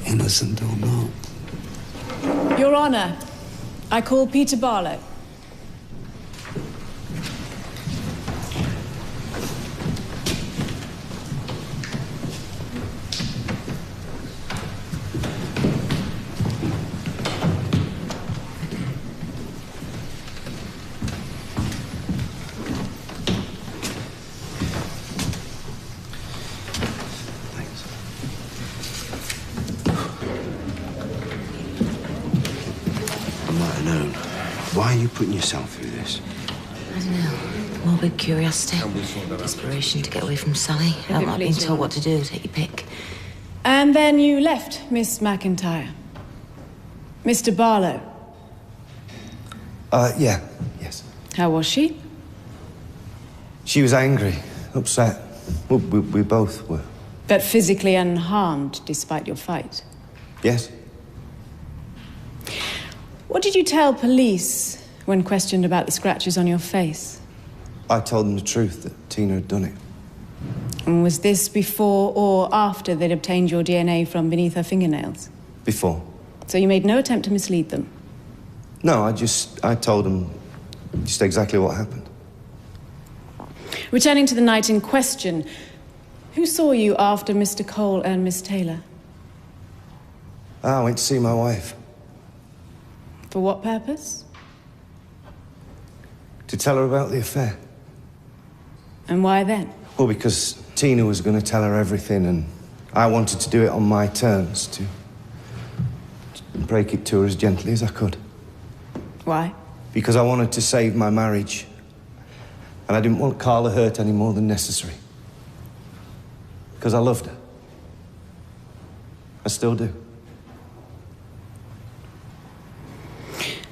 Speaker 10: innocent or not.
Speaker 8: Your Honour, I call Peter Barlow.
Speaker 2: Why are you putting yourself through this?
Speaker 9: I don't know. Morbid curiosity. Desperation to get away from Sally. I don't like being told what to do. Take your pick.
Speaker 8: And then you left Miss McIntyre. Mr. Barlow.
Speaker 2: Yes.
Speaker 8: How was she?
Speaker 2: She was angry, upset. Well, we both were.
Speaker 8: But physically unharmed despite your fight.
Speaker 2: Yes.
Speaker 8: What did you tell police when questioned about the scratches on your face?
Speaker 2: I told them the truth, that Tina had done it.
Speaker 8: And was this before or after they'd obtained your DNA from beneath her fingernails?
Speaker 2: Before.
Speaker 8: So you made no attempt to mislead them?
Speaker 2: No, I told them just exactly what happened.
Speaker 8: Returning to the night in question, who saw you after Mr. Cole and Miss Taylor?
Speaker 2: I went to see my wife.
Speaker 8: For what purpose?
Speaker 2: To tell her about the affair.
Speaker 8: And why then?
Speaker 2: Well, because Tina was going to tell her everything, and I wanted to do it on my terms, to break it to her as gently as I could.
Speaker 8: Why?
Speaker 2: Because I wanted to save my marriage, and I didn't want Carla hurt any more than necessary. Because I loved her. I still do.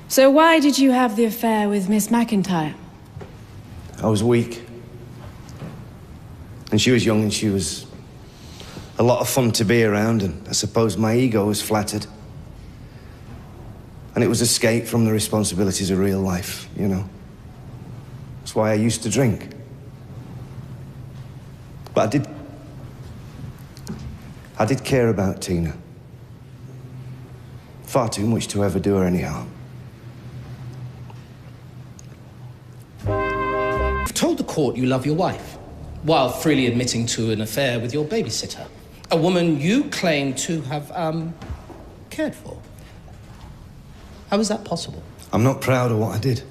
Speaker 8: So why did you have the affair with Miss McIntyre?
Speaker 2: I was weak. And she was young, and she was a lot of fun to be around, and I suppose my ego was flattered. And it was escape from the responsibilities of real life, you know. That's why I used to drink. But I did care about Tina. Far too much to ever do her any harm.
Speaker 7: You've told the court you love your wife, while freely admitting to an affair with your babysitter, a woman you claim to have, cared for. How is that possible?
Speaker 2: I'm not proud of what I did.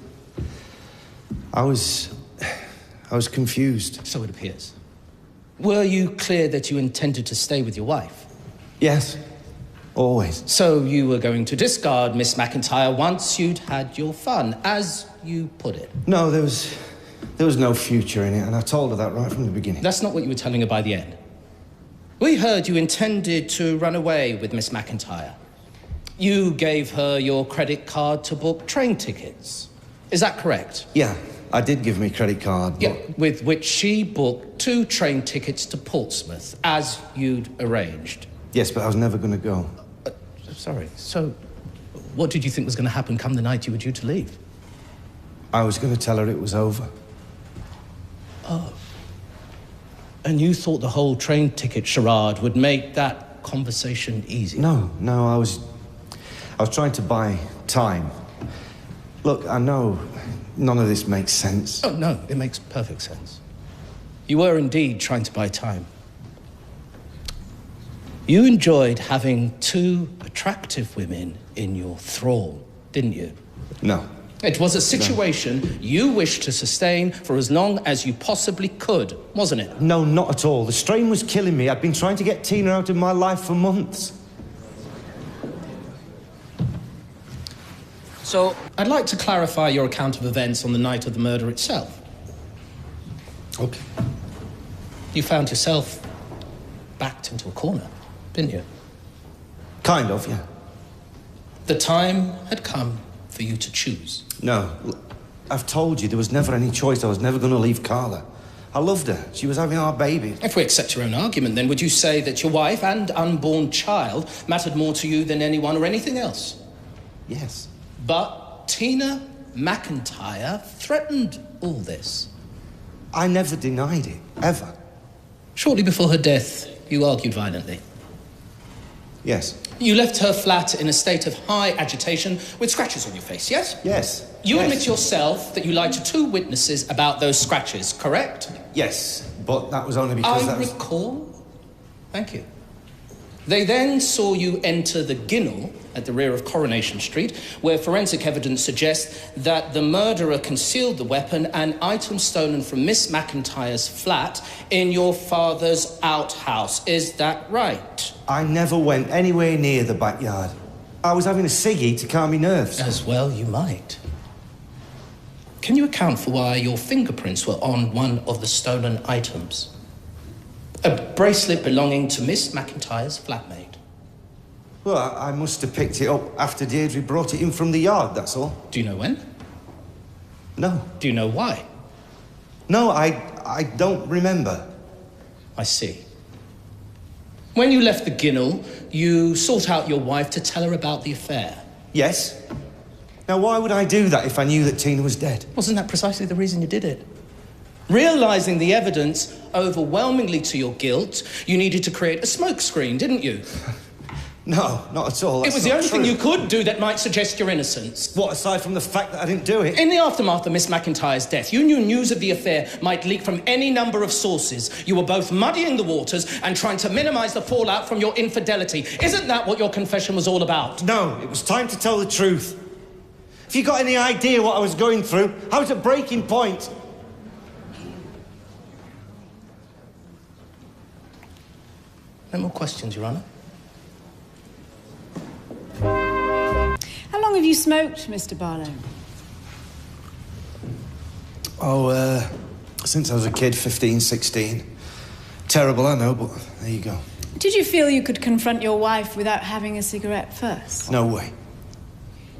Speaker 2: I was confused.
Speaker 7: So it appears. Were you clear that you intended to stay with your wife?
Speaker 2: Yes, always.
Speaker 7: So you were going to discard Miss McIntyre once you'd had your fun, as you put it?
Speaker 2: No, there was no future in it, and I told her that right from the beginning.
Speaker 7: That's not what you were telling her by the end. We heard you intended to run away with Miss McIntyre. You gave her your credit card to book train tickets. Is that correct?
Speaker 2: Yeah, I did give me credit card.
Speaker 7: Yeah, with which she booked 2 train tickets to Portsmouth, as you'd arranged.
Speaker 2: Yes, but I was never going to go.
Speaker 7: Sorry, so what did you think was going to happen come the night you were due to leave?
Speaker 2: I was going to tell her it was over.
Speaker 7: Oh. And you thought the whole train ticket charade would make that conversation easy?
Speaker 2: No, I was trying to buy time. Look, I know none of this makes sense.
Speaker 7: Oh, no, it makes perfect sense. You were indeed trying to buy time. You enjoyed having 2 attractive women in your thrall, didn't you?
Speaker 2: No.
Speaker 7: It was a situation you wished to sustain for as long as you possibly could, wasn't it?
Speaker 2: No, not at all. The strain was killing me. I'd been trying to get Tina out of my life for months.
Speaker 7: So, I'd like to clarify your account of events on the night of the murder itself.
Speaker 2: Okay.
Speaker 7: You found yourself backed into a corner, didn't you?
Speaker 2: Kind of, yeah.
Speaker 7: The time had come for you to choose.
Speaker 2: No, I've told you there was never any choice. I was never going to leave Carla. I loved her. She was having our baby.
Speaker 7: If we accept your own argument, then would you say that your wife and unborn child mattered more to you than anyone or anything else?
Speaker 2: Yes.
Speaker 7: But Tina McIntyre threatened all this.
Speaker 2: I never denied it, ever.
Speaker 7: Shortly before her death, You argued violently.
Speaker 12: Yes.
Speaker 7: You left her flat in a state of high agitation with scratches on your face, yes?
Speaker 12: Yes.
Speaker 7: You admit yourself that you lied to 2 witnesses about those scratches, correct?
Speaker 12: Yes, but that was only because
Speaker 7: I recall. Thank you. They then saw you enter the Ginnel at the rear of Coronation Street, where forensic evidence suggests that the murderer concealed the weapon and items stolen from Miss McIntyre's flat in your father's outhouse. Is that right?
Speaker 12: I never went anywhere near the backyard. I was having a ciggy to calm my nerves.
Speaker 7: As well you might. Can you account for why your fingerprints were on one of the stolen items? A bracelet belonging to Miss McIntyre's flatmate.
Speaker 12: Well, I must have picked it up after Deirdre brought it in from the yard, that's all.
Speaker 7: Do you know when?
Speaker 12: No.
Speaker 7: Do you know why?
Speaker 12: No, I don't remember.
Speaker 7: I see. When you left the Ginnel, you sought out your wife to tell her about the affair.
Speaker 12: Yes. Now, why would I do that if I knew that Tina was dead?
Speaker 7: Wasn't that precisely the reason you did it? Realising the evidence overwhelmingly to your guilt, you needed to create a smokescreen, didn't you?
Speaker 12: No, not at all.
Speaker 7: It was the only thing you could do that might suggest your innocence.
Speaker 12: What, aside from the fact that I didn't do it?
Speaker 7: In the aftermath of Miss McIntyre's death, you knew news of the affair might leak from any number of sources. You were both muddying the waters and trying to minimise the fallout from your infidelity. Isn't that what your confession was all about?
Speaker 12: No, it was time to tell the truth. Have you got any idea what I was going through? I was at breaking point.
Speaker 7: No more questions, Your Honour.
Speaker 8: How long have you smoked, Mr. Barlow?
Speaker 12: Oh, since I was a kid, 15, 16. Terrible, I know, but there you go.
Speaker 8: Did you feel you could confront your wife without having a cigarette first?
Speaker 12: No way.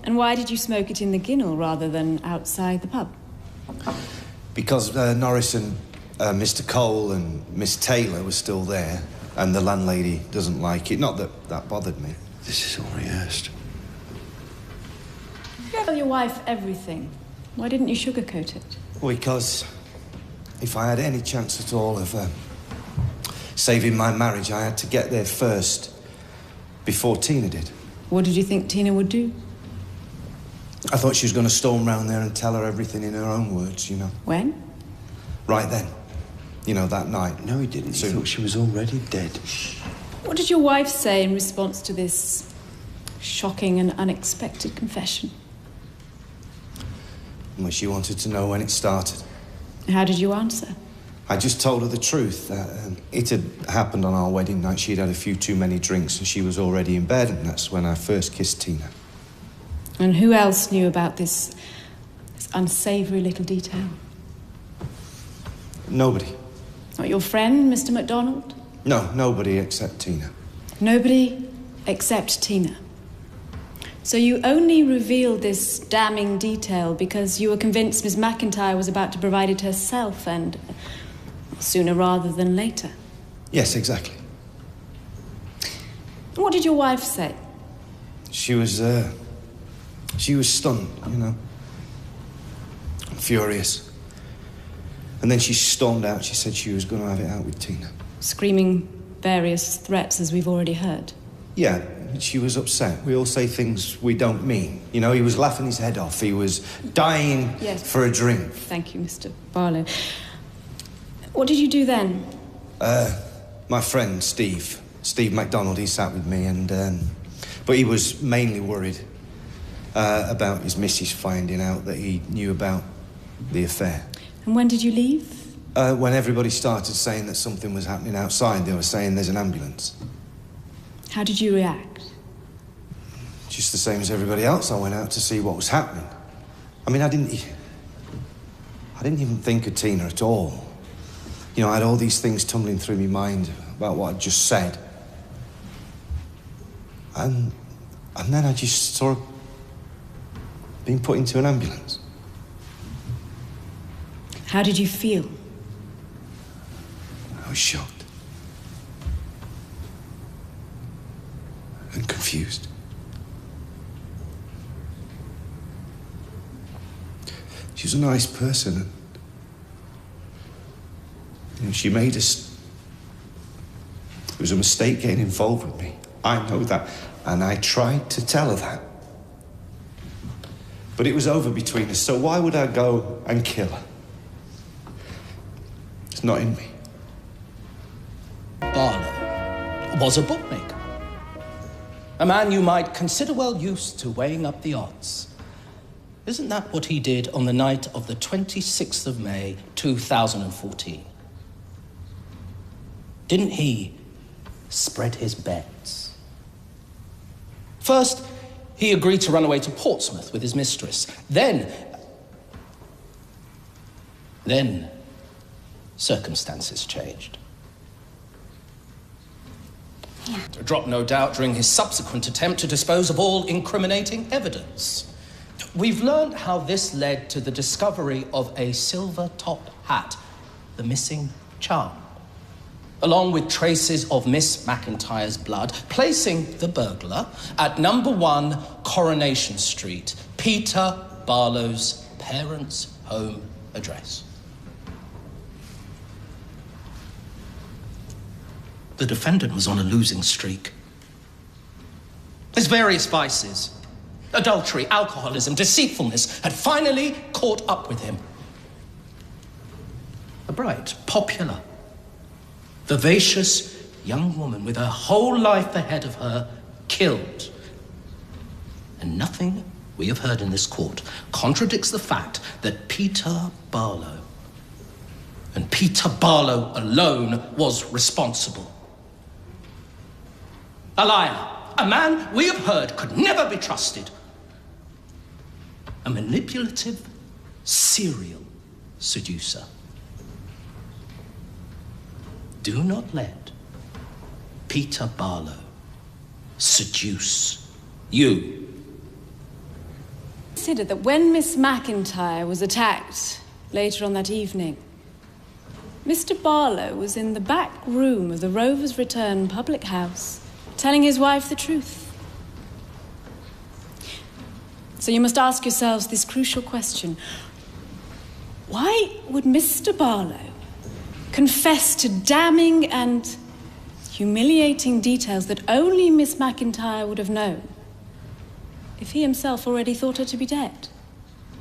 Speaker 8: And why did you smoke it in the Ginnel rather than outside the pub?
Speaker 12: Because Norris and Mr. Cole and Miss Taylor were still there, and the landlady doesn't like it. Not that that bothered me.
Speaker 11: This is all rehearsed.
Speaker 8: You tell your wife everything. Why didn't you sugarcoat it?
Speaker 12: Because if I had any chance at all of saving my marriage, I had to get there first, before Tina did.
Speaker 8: What did you think Tina would do?
Speaker 12: I thought she was going to storm round there and tell her everything in her own words, you know.
Speaker 8: When?
Speaker 12: Right then. You know, that night.
Speaker 11: No, he didn't. He thought she was already dead.
Speaker 8: What did your wife say in response to this shocking and unexpected confession?
Speaker 12: Well, she wanted to know when it started.
Speaker 8: How did you answer?
Speaker 12: I just told her the truth. It had happened on our wedding night. She'd had a few too many drinks and she was already in bed, and that's when I first kissed Tina.
Speaker 8: And who else knew about this unsavoury little detail?
Speaker 12: Nobody.
Speaker 8: Not your friend, Mr. MacDonald?
Speaker 12: No, nobody except Tina.
Speaker 8: Nobody except Tina. So you only revealed this damning detail because you were convinced Miss McIntyre was about to provide it herself, and sooner rather than later.
Speaker 12: Yes, exactly.
Speaker 8: What did your wife say?
Speaker 12: She was stunned, you know. Furious. And then she stormed out. She said she was going to have it out with Tina.
Speaker 8: Screaming various threats, as we've already heard.
Speaker 12: Yeah, she was upset. We all say things we don't mean. You know, he was laughing his head off. He was dying for a drink.
Speaker 8: Thank you, Mr. Barlow. What did you do then?
Speaker 12: My friend, Steve MacDonald, he sat with me, and but he was mainly worried about his missus finding out that he knew about the affair.
Speaker 8: And when did you leave?
Speaker 12: When everybody started saying that something was happening outside, they were saying there's an ambulance.
Speaker 8: How did you react?
Speaker 12: Just the same as everybody else, I went out to see what was happening. I mean, I didn't even think of Tina at all. You know, I had all these things tumbling through my mind about what I'd just said. And then I just saw her being put into an ambulance.
Speaker 8: How did you feel?
Speaker 12: I was shocked. And confused. She was a nice person, and you know, she made us It was a mistake getting involved with me. I know that. And I tried to tell her that. But it was over between us, so why would I go and kill her? It's not in me.
Speaker 7: Barlow was a bookmaker. A man you might consider well used to weighing up the odds. Isn't that what he did on the night of the 26th of May, 2014? Didn't he spread his bets? First, he agreed to run away to Portsmouth with his mistress. Then, circumstances changed. A drop, no doubt, during his subsequent attempt to dispose of all incriminating evidence. We've learned how this led to the discovery of a silver top hat, the missing charm, along with traces of Miss McIntyre's blood, placing the burglar at number 1 Coronation Street, Peter Barlow's parents' home address. The defendant was on a losing streak. His various vices, adultery, alcoholism, deceitfulness, had finally caught up with him. A bright, popular, vivacious young woman with her whole life ahead of her, killed. And nothing we have heard in this court contradicts the fact that Peter Barlow, and Peter Barlow alone, was responsible. A liar, a man we have heard could never be trusted. A manipulative, serial seducer. Do not let Peter Barlow seduce you.
Speaker 8: Consider that when Miss McIntyre was attacked later on that evening, Mr. Barlow was in the back room of the Rover's Return public house, telling his wife the truth. So you must ask yourselves this crucial question. Why would Mr. Barlow confess to damning and humiliating details that only Miss McIntyre would have known if he himself already thought her to be dead?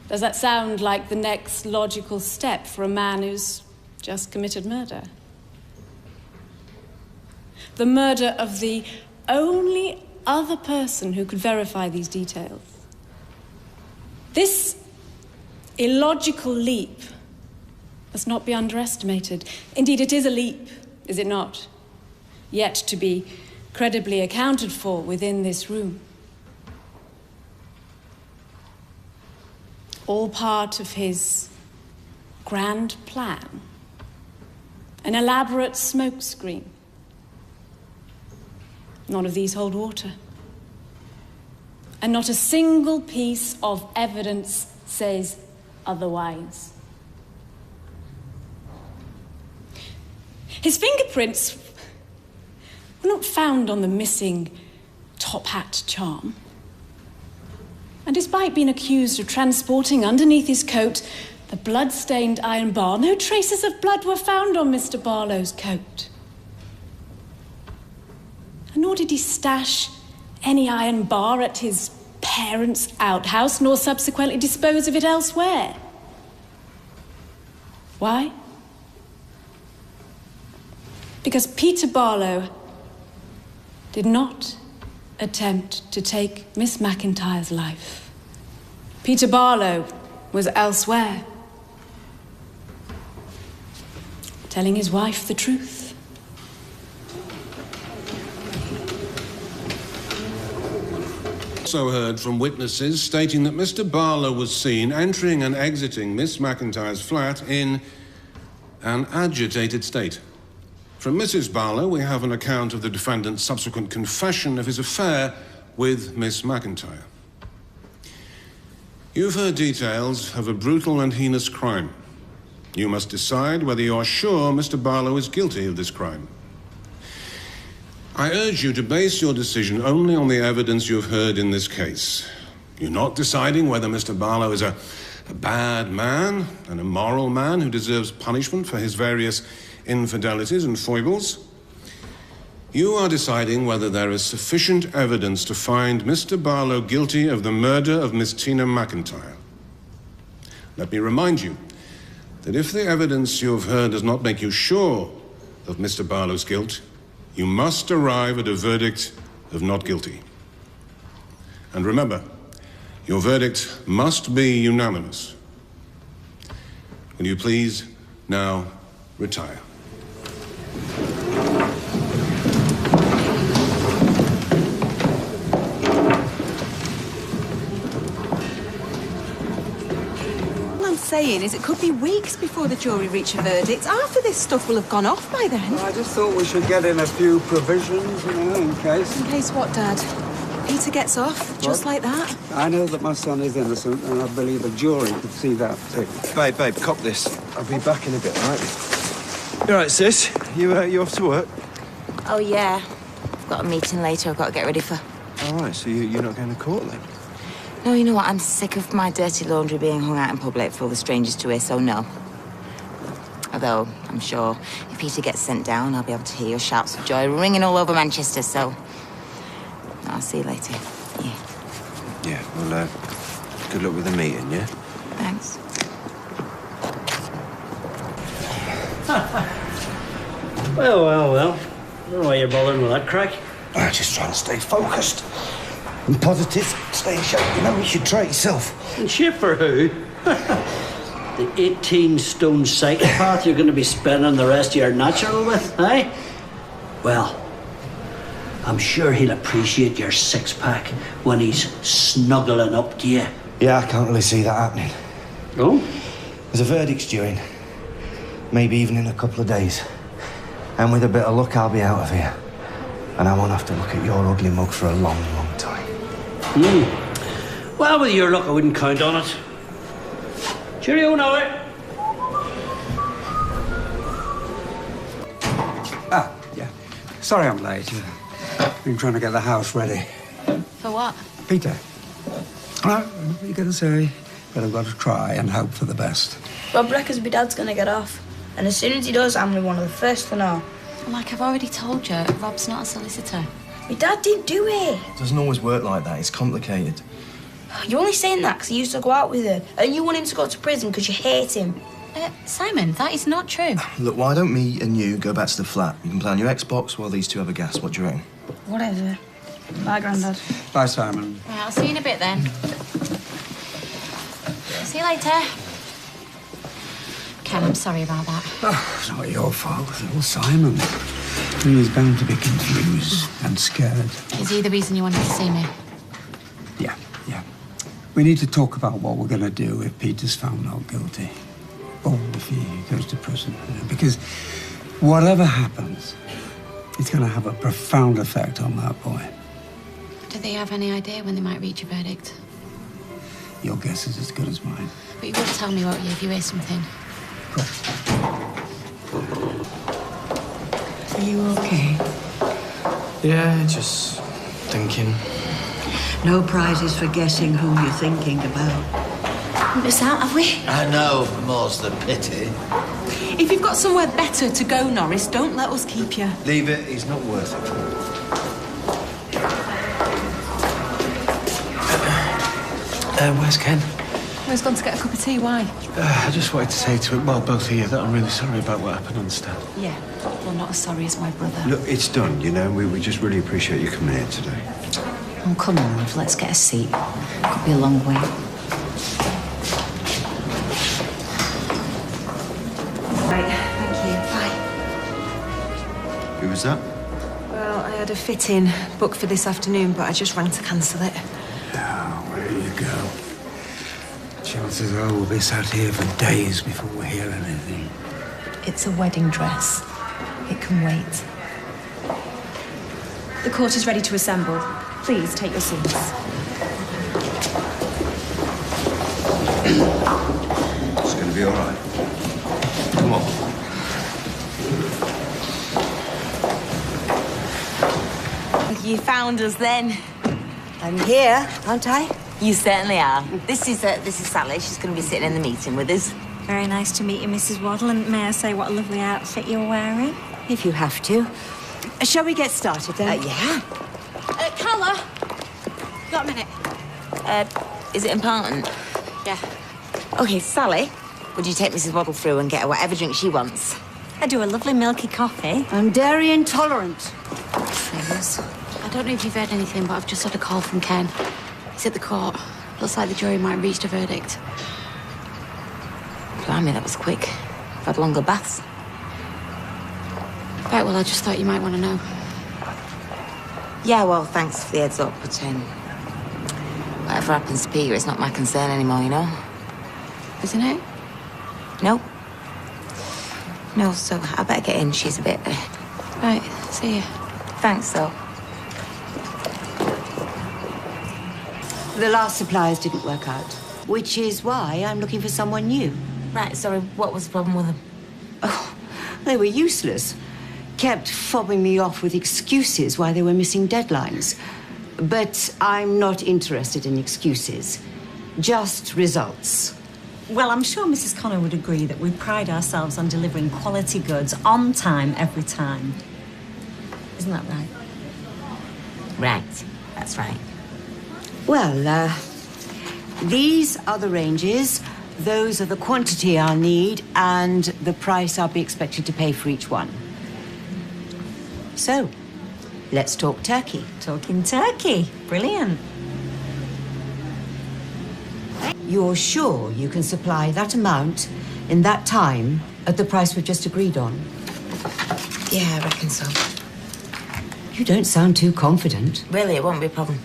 Speaker 8: Does that sound like the next logical step for a man who's just committed murder? The murder of the only other person who could verify these details. This illogical leap must not be underestimated. Indeed, it is a leap, is it not? Yet to be credibly accounted for within this room. All part of his grand plan. An elaborate smokescreen. None of these hold water. And not a single piece of evidence says otherwise. His fingerprints were not found on the missing top hat charm. And despite being accused of transporting underneath his coat the blood-stained iron bar, no traces of blood were found on Mr. Barlow's coat. Nor did he stash any iron bar at his parents' outhouse, nor subsequently dispose of it elsewhere. Why? Because Peter Barlow did not attempt to take Miss McIntyre's life. Peter Barlow was elsewhere, telling his wife the truth.
Speaker 18: Also heard from witnesses stating that Mr. Barlow was seen entering and exiting Miss McIntyre's flat in an agitated state. From Mrs. Barlow, we have an account of the defendant's subsequent confession of his affair with Miss McIntyre. You've heard details of a brutal and heinous crime. You must decide whether you are sure Mr. Barlow is guilty of this crime. I urge you to base your decision only on the evidence you have heard in this case. You're not deciding whether Mr. Barlow is a bad man, an immoral man who deserves punishment for his various infidelities and foibles. You are deciding whether there is sufficient evidence to find Mr. Barlow guilty of the murder of Miss Tina McIntyre. Let me remind you that if the evidence you have heard does not make you sure of Mr. Barlow's guilt, you must arrive at a verdict of not guilty. And remember, your verdict must be unanimous. Will you please now retire?
Speaker 1: Saying is it could be weeks before the jury reach a verdict. Half of this stuff will have gone off by then.
Speaker 10: Well, I just thought we should get in a few provisions, you know, in case.
Speaker 1: In case what, Dad? Peter gets off, just like that?
Speaker 10: I know that my son is innocent, and I believe a jury could see that too.
Speaker 2: Babe, cop this. I'll be back in a bit, all right? You all right, sis? You off to work?
Speaker 20: Oh, yeah. I've got a meeting later I've got to get ready for.
Speaker 2: All right, so you're not going to court then?
Speaker 20: No, you know what? I'm sick of my dirty laundry being hung out in public for all the strangers to hear, so no. Although, I'm sure if Peter gets sent down, I'll be able to hear your shouts of joy ringing all over Manchester, so... I'll see you later. Yeah.
Speaker 2: Yeah, well, good luck with the meeting, yeah?
Speaker 20: Thanks.
Speaker 15: Well. I don't know why you're bothering with that crack.
Speaker 12: I'm just trying to stay focused and positive, stay in shape. You know, you should try it yourself.
Speaker 15: In shape for who? The 18-stone psychopath you're going to be spending the rest of your natural with, eh? Well, I'm sure he'll appreciate your six-pack when he's snuggling up to you.
Speaker 12: Yeah, I can't really see that happening.
Speaker 15: Oh?
Speaker 12: There's a verdict due in. Maybe even in a couple of days. And with a bit of luck, I'll be out of here. And I won't have to look at your ugly mug for a long, long time.
Speaker 15: Well, with your luck, I wouldn't count on it. Cheerio now.
Speaker 10: Yeah. Sorry I'm late. Been trying to get the house ready.
Speaker 4: For what?
Speaker 10: Peter. What are you going to say? But I've got to try and hope for the best.
Speaker 22: Rob reckons my dad's going to get off. And as soon as he does, I'm going to be one of the first to know.
Speaker 4: Like I've already told you, Rob's not a solicitor.
Speaker 22: My dad didn't do it.
Speaker 23: It doesn't always work like that. It's complicated.
Speaker 22: You're only saying that because he used to go out with her. And you want him to go to prison because you hate him.
Speaker 4: Simon, that is not true.
Speaker 23: Look, why don't me and you go back to the flat? You can play on your Xbox while these two have a gas. What do you reckon?
Speaker 22: Whatever. Bye, Grandad.
Speaker 10: Bye, Simon.
Speaker 4: Right, I'll see you in a bit then. See you later. Ken, I'm sorry about that.
Speaker 10: Oh, it's not your fault. It was Simon. He was bound to be confused and scared.
Speaker 4: Is he the reason you wanted to see me?
Speaker 10: Yeah. We need to talk about what we're going to do if Peter's found not guilty. Or if he goes to prison. Because whatever happens, it's going to have a profound effect on that boy.
Speaker 4: Do they have any idea when they might reach a verdict?
Speaker 10: Your guess is as good as mine.
Speaker 4: But you will tell me, won't you, if you hear something?
Speaker 22: Are you okay?
Speaker 16: Yeah, just thinking.
Speaker 21: No prizes for guessing who you're thinking about.
Speaker 22: Miss out, have we?
Speaker 3: I know, more's the pity.
Speaker 1: If you've got somewhere better to go, Norris, don't let us keep you.
Speaker 2: Leave it. He's not worth it.
Speaker 16: Where's Ken?
Speaker 1: He's gone to get a cup of tea. Why?
Speaker 16: I just wanted to say to him, well, both of you, that I'm really sorry about what happened on Stan.
Speaker 1: Yeah. Well, not as sorry as my brother.
Speaker 2: Look, it's done, you know. We just really appreciate you coming here today.
Speaker 9: Oh, come on, love. Let's get a seat. Could be a long way.
Speaker 1: Right, thank you. Bye.
Speaker 2: Who was that?
Speaker 1: Well, I had a fit-in booked for this afternoon, but I just rang to cancel it.
Speaker 10: Oh, where you go. Chances are we'll be sat here for days before we hear anything.
Speaker 1: It's a wedding dress. It can wait.
Speaker 8: The court is ready to assemble. Please take your seats.
Speaker 2: It's going to be all right. Come on.
Speaker 6: You found us then.
Speaker 9: I'm here, aren't I? You certainly are. This is Sally. She's going to be sitting in the meeting with us.
Speaker 22: Very nice to meet you, Mrs. Waddle. And may I say what a lovely outfit you're wearing?
Speaker 9: If you have to.
Speaker 1: Shall we get started then?
Speaker 9: Yeah.
Speaker 4: Carla, got a minute?
Speaker 9: Is it important?
Speaker 4: Yeah.
Speaker 9: Okay, Sally, would you take Mrs. Waddle through and get her whatever drink she wants?
Speaker 21: I do a lovely milky coffee.
Speaker 1: I'm dairy intolerant.
Speaker 9: Favours.
Speaker 4: I don't know if you've heard anything, but I've just had a call from Ken. He's at the court. Looks like the jury might have reached a verdict.
Speaker 9: Blimey, that was quick. I've had longer baths.
Speaker 4: Right, well, I just thought you might want to know.
Speaker 9: Yeah, well, thanks for the heads up, but whatever happens to Peter, it's not my concern anymore, you know?
Speaker 4: Isn't it?
Speaker 9: No. No, so I better get in. She's a bit...
Speaker 4: Right, see you.
Speaker 9: Thanks, though.
Speaker 21: The last suppliers didn't work out, which is why I'm looking for someone new.
Speaker 9: Right, sorry, what was the problem with them?
Speaker 21: Oh, they were useless. Kept fobbing me off with excuses why they were missing deadlines. But I'm not interested in excuses. Just results.
Speaker 5: Well, I'm sure Mrs. Connor would agree that we pride ourselves on delivering quality goods on time, every time. Isn't that right?
Speaker 9: Right, that's right.
Speaker 21: Well, these are the ranges. Those are the quantity I'll need and the price I'll be expected to pay for each one. So, let's talk turkey.
Speaker 5: Talking turkey. Brilliant.
Speaker 21: You're sure you can supply that amount in that time at the price we've just agreed on?
Speaker 9: Yeah, I reckon so.
Speaker 21: You don't sound too confident.
Speaker 9: Really, it won't be a problem.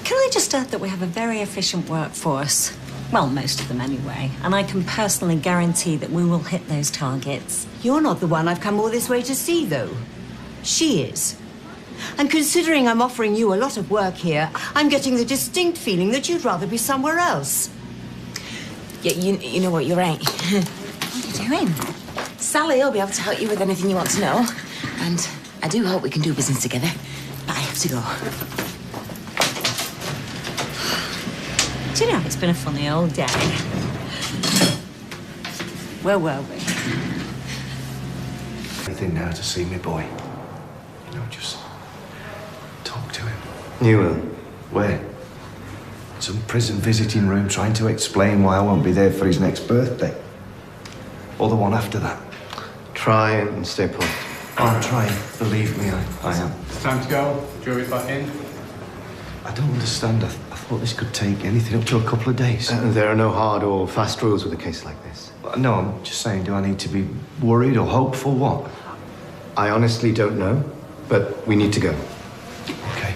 Speaker 5: Can I just add that we have a very efficient workforce? Well, most of them anyway. And I can personally guarantee that we will hit those targets.
Speaker 21: You're not the one I've come all this way to see, though. She is. And considering I'm offering you a lot of work here, I'm getting the distinct feeling that you'd rather be somewhere else.
Speaker 9: Yeah, you know what, you're right.
Speaker 21: What are you doing?
Speaker 9: Sally will be able to help you with anything you want to know. And I do hope we can do business together. But I have to go.
Speaker 5: Do you know, it's been a funny old day. Where were we?
Speaker 12: Anything now to see me boy. You know, just talk to him.
Speaker 23: You will.
Speaker 12: Where? Some prison visiting room trying to explain why I won't be there for his next birthday. Or the one after that.
Speaker 23: Try and stay put.
Speaker 12: I'm trying. Believe me, I am.
Speaker 17: It's time to go. Jury's back in.
Speaker 12: I don't understand. I thought this could take anything up to a couple of days.
Speaker 23: There are no hard or fast rules with a case like this.
Speaker 12: No, I'm just saying, do I need to be worried or hopeful? What?
Speaker 23: I honestly don't know, but we need to go.
Speaker 12: Okay.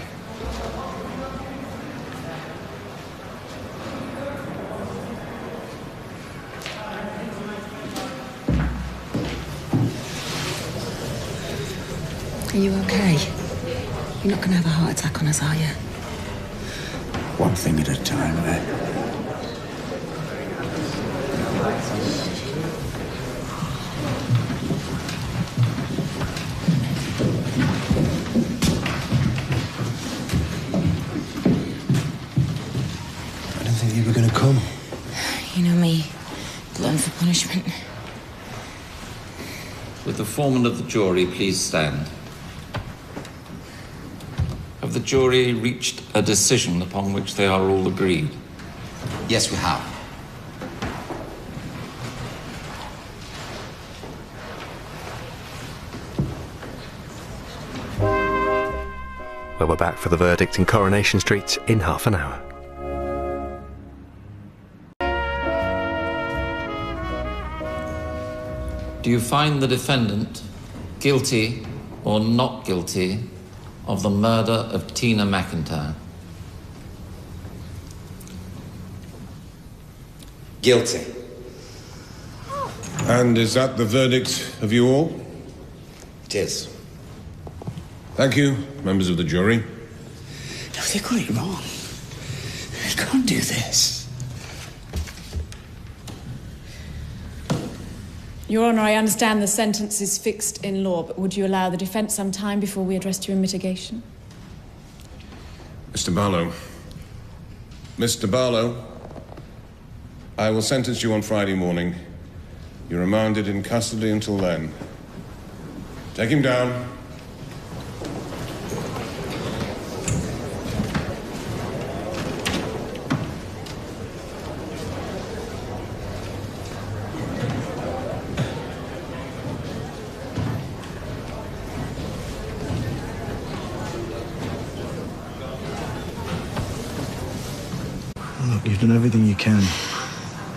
Speaker 9: Are you okay? You're not going to have a heart attack on us, are you?
Speaker 11: One thing at a time, eh?
Speaker 12: I didn't think you were going to come.
Speaker 9: You know me. Glutton for punishment.
Speaker 19: Would the foreman of the jury please stand? Have the jury reached a decision upon which they are all agreed?
Speaker 24: Yes, we have.
Speaker 25: Well, we're back for the verdict in Coronation Street in half an hour.
Speaker 19: Do you find the defendant guilty or not guilty of the murder of Tina McIntyre?
Speaker 24: Guilty.
Speaker 18: And is that the verdict of you all?
Speaker 24: It is.
Speaker 18: Thank you, members of the jury.
Speaker 11: No, they got it wrong. You can't do this.
Speaker 8: Your Honour, I understand the sentence is fixed in law, but would you allow the defence some time before we addressed you in mitigation?
Speaker 18: Mr. Barlow. Mr. Barlow, I will sentence you on Friday morning. You're remanded in custody until then. Take him down.
Speaker 23: You've done everything you can.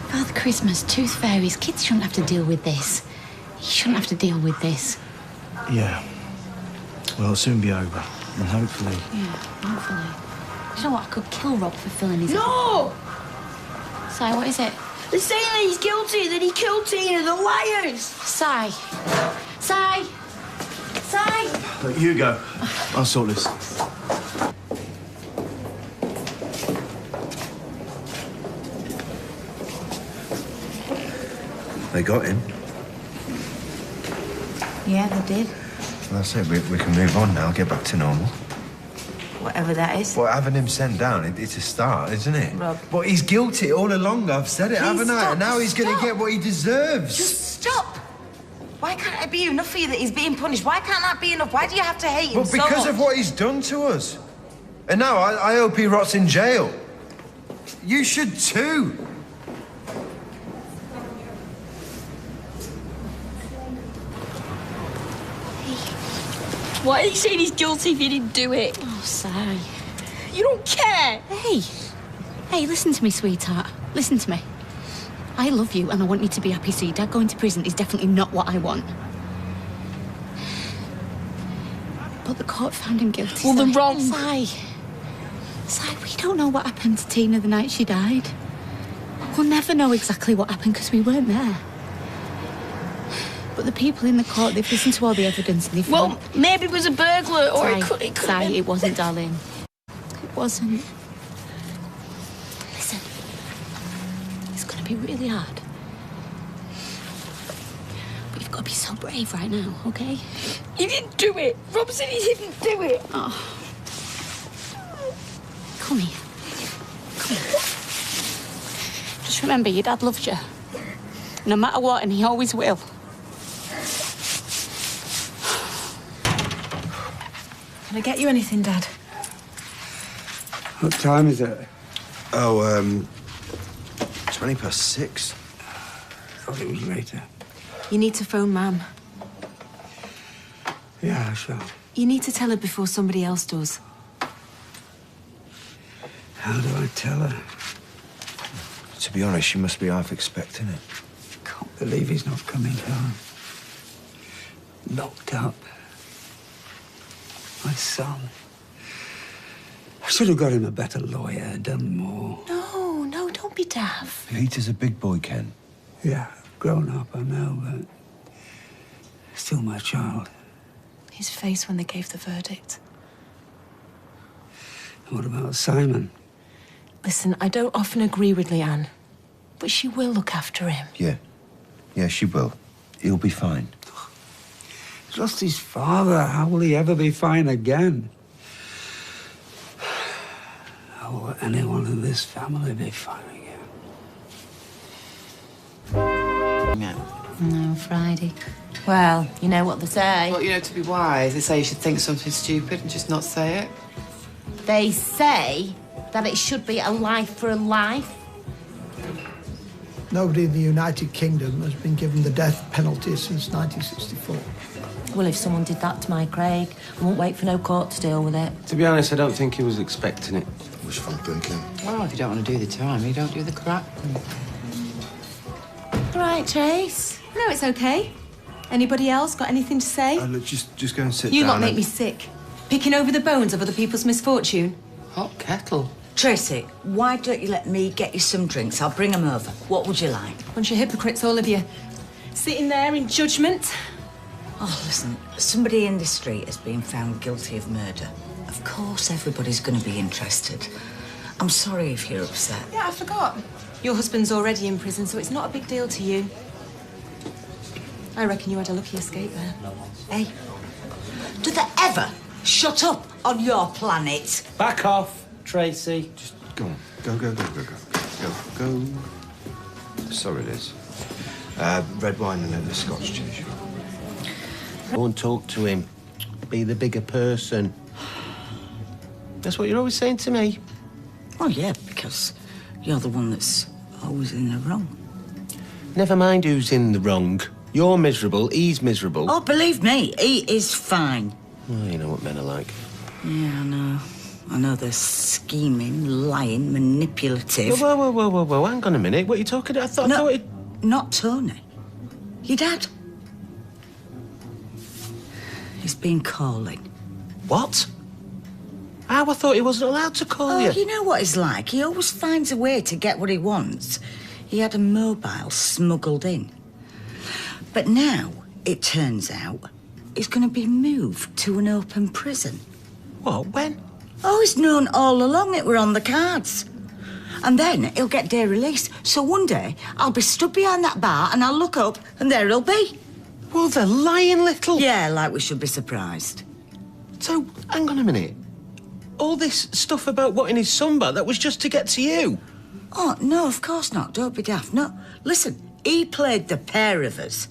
Speaker 4: Father Christmas, tooth fairies, kids shouldn't have to deal with this. You shouldn't have to deal with this.
Speaker 23: Yeah. Well, it'll soon be over. And hopefully...
Speaker 4: Yeah, hopefully. You know what? I could kill Rob for filling his...
Speaker 22: No!
Speaker 4: Si, what is it?
Speaker 22: They're saying that he's guilty, that he killed Tina, the liars!
Speaker 4: Si! Si! Si!
Speaker 23: Look, you go. I'll sort this.
Speaker 2: They got him.
Speaker 9: Yeah, they did.
Speaker 2: Well, that's it. We can move on now, get back to normal.
Speaker 9: Whatever that is.
Speaker 2: Well, having him sent down, it's a start, isn't it?
Speaker 9: Rob.
Speaker 2: But he's guilty all along. I've said it, haven't I? And now he's going to get what he deserves.
Speaker 6: Just stop. Why can't it be enough for you that he's being punished? Why can't that be enough? Why do you have to hate him
Speaker 2: Well, because of what he's done to us. And now I hope he rots in jail. You should too.
Speaker 22: Why are you saying he's guilty if he didn't do it?
Speaker 4: Oh, Si.
Speaker 22: You don't care.
Speaker 4: Hey. Hey, listen to me, sweetheart. Listen to me. I love you and I want you to be happy, so your dad going to prison is definitely not what I want. But the court found him guilty.
Speaker 22: Well, they're wrong.
Speaker 4: Si, we don't know what happened to Tina the night she died. We'll never know exactly what happened because we weren't there. But the people in the court, they've listened to all the evidence and they've...
Speaker 22: Well, maybe it was a burglar or
Speaker 4: Si,
Speaker 22: it could have been...
Speaker 4: it wasn't, darling. It wasn't. Listen. It's going to be really hard. But you've got to be so brave right now, okay?
Speaker 22: He didn't do it. Rob said he didn't do it.
Speaker 4: Oh. Come here. Come here. Just remember, your dad loves you. No matter what, and he always will.
Speaker 1: Can I get you anything, Dad?
Speaker 10: What time is it?
Speaker 2: Oh, 6:20.
Speaker 10: I thought it was later.
Speaker 1: You need to phone Mam.
Speaker 10: Yeah, I shall.
Speaker 1: You need to tell her before somebody else does.
Speaker 10: How do I tell her?
Speaker 2: To be honest, she must be half expecting it.
Speaker 10: Can't believe he's not coming home. Locked up. My son. I should have got him a better lawyer, done more.
Speaker 1: No, don't be daft.
Speaker 2: Peter's a big boy, Ken.
Speaker 10: Yeah, grown up, I know, but still my child.
Speaker 1: His face when they gave the verdict.
Speaker 10: What about Simon?
Speaker 1: Listen, I don't often agree with Leanne, but she will look after him.
Speaker 2: Yeah, she will. He'll be fine.
Speaker 10: He's lost his father. How will he ever be fine again? How will anyone in this family be fine again?
Speaker 9: No, Friday.
Speaker 1: Well, you know what they say.
Speaker 7: Well, you know, to be wise, they say you should think something stupid and just not say it.
Speaker 6: They say that it should be a life for a life.
Speaker 11: Nobody in the United Kingdom has been given the death penalty since 1964.
Speaker 6: Well, if someone did that to my Craig, I won't wait for no court to deal with it.
Speaker 16: To be honest, I don't think he was expecting it.
Speaker 23: Wishful thinking.
Speaker 7: Well, if you don't want to do the time, you don't do the crap.
Speaker 1: All right, Trace. No, it's okay. Anybody else got anything to say?
Speaker 2: Look, just go and sit
Speaker 1: You
Speaker 2: down.
Speaker 1: lot make me sick. Picking over the bones of other people's misfortune.
Speaker 7: Hot kettle.
Speaker 9: Tracy, why don't you let me get you some drinks? I'll bring them over. What would you like?
Speaker 1: Bunch of hypocrites, all of you. Sitting there in judgment.
Speaker 9: Oh, listen, somebody in the street has been found guilty of murder. Of course everybody's going to be interested. I'm sorry if you're upset.
Speaker 1: Yeah, I forgot. Your husband's already in prison, so it's not a big deal to you. I reckon you had a lucky escape there.
Speaker 9: Hey, do they ever shut up on your planet?
Speaker 11: Back off, Tracy.
Speaker 2: Just go on. Go. Sorry, Liz. Red wine and a scotch, cheese.
Speaker 16: Go and talk to him. Be the bigger person. That's what you're always saying to me.
Speaker 9: Oh, yeah, because you're the one that's always in the wrong.
Speaker 16: Never mind who's in the wrong. You're miserable, he's miserable.
Speaker 9: Oh, believe me, he is fine.
Speaker 16: Well, you know what men are like.
Speaker 9: Yeah, I know. I know they're scheming, lying, manipulative.
Speaker 16: Whoa, hang on a minute. What are you talking about? I thought it...
Speaker 9: Not Tony. Your dad. He's been calling.
Speaker 16: What? How? I thought he wasn't allowed to call you.
Speaker 9: You know what he's like. He always finds a way to get what he wants. He had a mobile smuggled in. But now, it turns out, he's going to be moved to an open prison.
Speaker 16: What? When?
Speaker 9: Oh, he's known all along it were on the cards. And then he'll get day release. So one day, I'll be stood behind that bar and I'll look up and there he'll be.
Speaker 16: Well, they're lying, little...
Speaker 9: Yeah, like we should be surprised.
Speaker 16: So, hang on a minute. All this stuff about wanting his son back, that was just to get to you?
Speaker 9: Oh, no, of course not. Don't be daft. No, listen, he played the pair of us.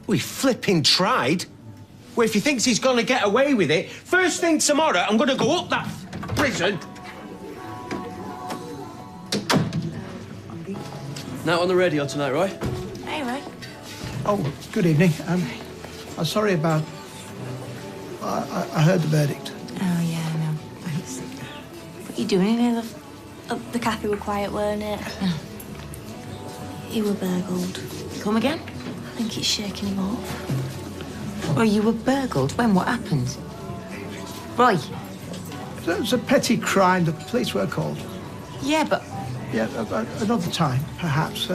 Speaker 16: We flipping tried. Well, if he thinks he's going to get away with it, first thing tomorrow, I'm going to go up that prison.
Speaker 3: Now on the radio tonight, Roy?
Speaker 22: Hey, Roy.
Speaker 11: Oh, good evening. I'm sorry about... I heard the verdict.
Speaker 22: Oh, yeah, I know. Thanks. What are you doing in here? The cafe were quiet, weren't it? Yeah. He were burgled.
Speaker 6: Come again?
Speaker 22: I think it's shaking him off.
Speaker 6: Well, you were burgled. When? What happened? Roy?
Speaker 11: It was a petty crime. The police were called.
Speaker 6: Yeah, but...
Speaker 11: Yeah, another time, perhaps.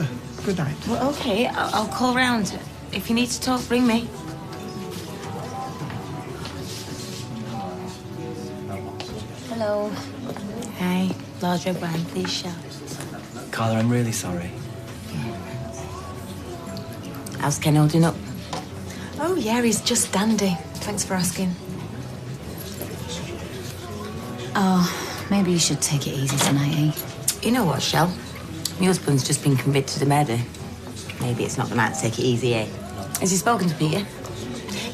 Speaker 11: Good night.
Speaker 6: Well, OK, I'll call round. If you need to talk, bring me.
Speaker 22: Hello.
Speaker 6: Hey, large red wine, please, shout.
Speaker 3: Carla, I'm really sorry.
Speaker 6: How's Ken holding up? Oh, yeah, he's just dandy. Thanks for asking.
Speaker 4: Oh, maybe you should take it easy tonight, eh?
Speaker 6: You know what, Shell? My husband's just been convicted of murder. Maybe it's not the night to take it easy, eh? Has he spoken to Peter?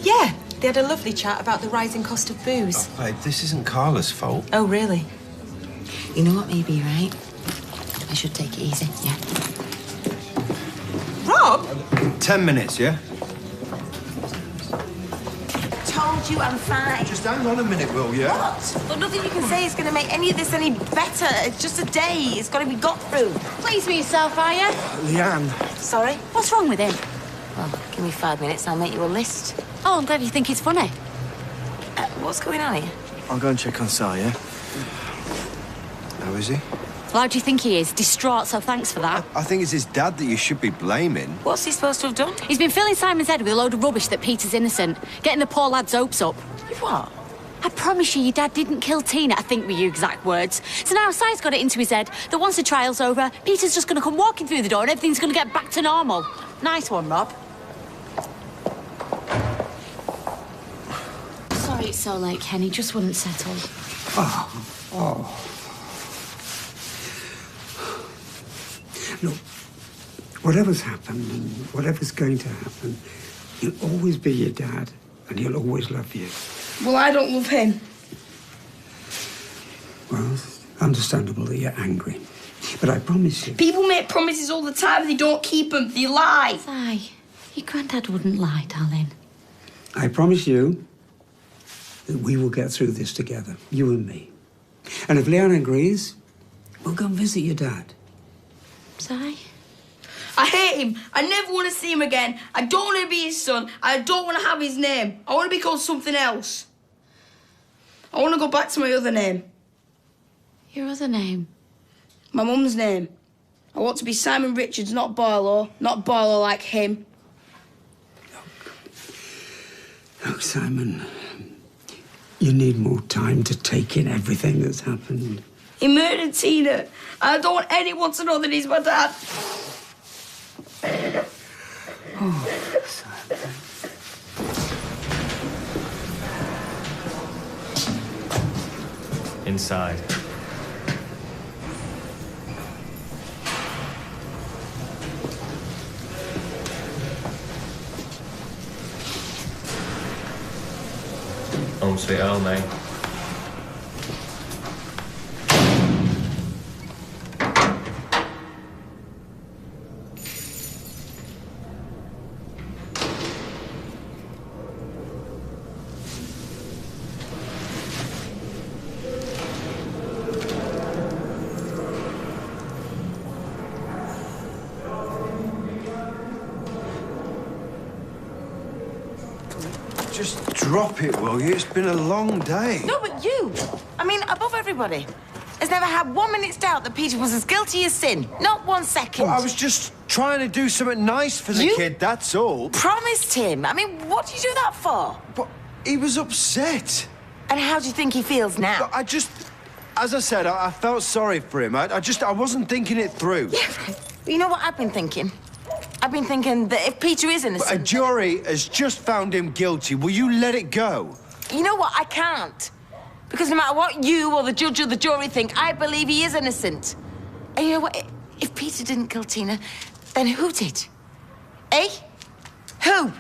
Speaker 6: Yeah, they had a lovely chat about the rising cost of booze.
Speaker 12: Oh, babe, this isn't Carla's fault.
Speaker 6: Oh, really? You know what, maybe you're right. I should take it easy, yeah. Rob?
Speaker 2: 10 minutes, yeah?
Speaker 6: Told you I'm fine.
Speaker 2: Just hang on a minute, will you?
Speaker 6: What? But nothing you can say is going to make any of this any better. It's just a day. It's got to be got through.
Speaker 4: Pleased with yourself, are you?
Speaker 2: Leanne.
Speaker 6: Sorry?
Speaker 4: What's wrong with him?
Speaker 6: Well, give me 5 minutes. I'll make you a list.
Speaker 4: Oh, I'm glad you think it's funny.
Speaker 6: What's going on here?
Speaker 23: I'll go and check on Sal, yeah?
Speaker 2: How is he?
Speaker 4: Well, how do you think he is? Distraught, so thanks for that.
Speaker 2: I think it's his dad that you should be blaming.
Speaker 6: What's he supposed to have done?
Speaker 4: He's been filling Simon's head with a load of rubbish that Peter's innocent, getting the poor lad's hopes up.
Speaker 6: You what?
Speaker 4: I promise you, your dad didn't kill Tina, I think were your exact words. So now Si's got it into his head that once the trial's over, Peter's just going to come walking through the door and everything's going to get back to normal. Nice one, Rob. Sorry it's so late, Ken. He just wouldn't settle.
Speaker 10: Oh. Look, whatever's happened and whatever's going to happen, he'll always be your dad and he'll always love you.
Speaker 22: Well, I don't love him.
Speaker 10: Well, it's understandable that you're angry. But I promise you...
Speaker 22: People make promises all the time and they don't keep them. They lie.
Speaker 4: Si, your granddad wouldn't lie, darling.
Speaker 10: I promise you that we will get through this together, you and me. And if Leanne agrees, we'll go and visit your dad.
Speaker 4: Si?
Speaker 22: I hate him. I never want to see him again. I don't want to be his son. I don't want to have his name. I want to be called something else. I want to go back to my other name.
Speaker 4: Your other name?
Speaker 22: My mum's name. I want to be Simon Richards, not Barlow. Not Barlow like him.
Speaker 10: Look, Simon, you need more time to take in everything that's happened.
Speaker 22: He murdered Tina. I don't want anyone to know that he's my dad.
Speaker 10: Oh, Simon.
Speaker 3: Inside. Home sweet home, mate.
Speaker 2: Just drop it, will you? It's been a long day.
Speaker 6: No, but you, I mean, above everybody, has never had 1 minute's doubt that Peter was as guilty as sin. Not 1 second.
Speaker 2: Well, I was just trying to do something nice for the kid, that's all.
Speaker 6: Promised him. I mean, what did you do that for?
Speaker 2: But he was upset.
Speaker 6: And how do you think he feels now?
Speaker 2: I just... As I said, I felt sorry for him. I wasn't thinking it through.
Speaker 6: Yeah, right. You know what I've been thinking? I've been thinking that if Peter is innocent...
Speaker 2: But a jury has just found him guilty. Will you let it go?
Speaker 6: You know what? I can't. Because no matter what you or the judge or the jury think, I believe he is innocent. And you know what? If Peter didn't kill Tina, then who did? Eh? Who?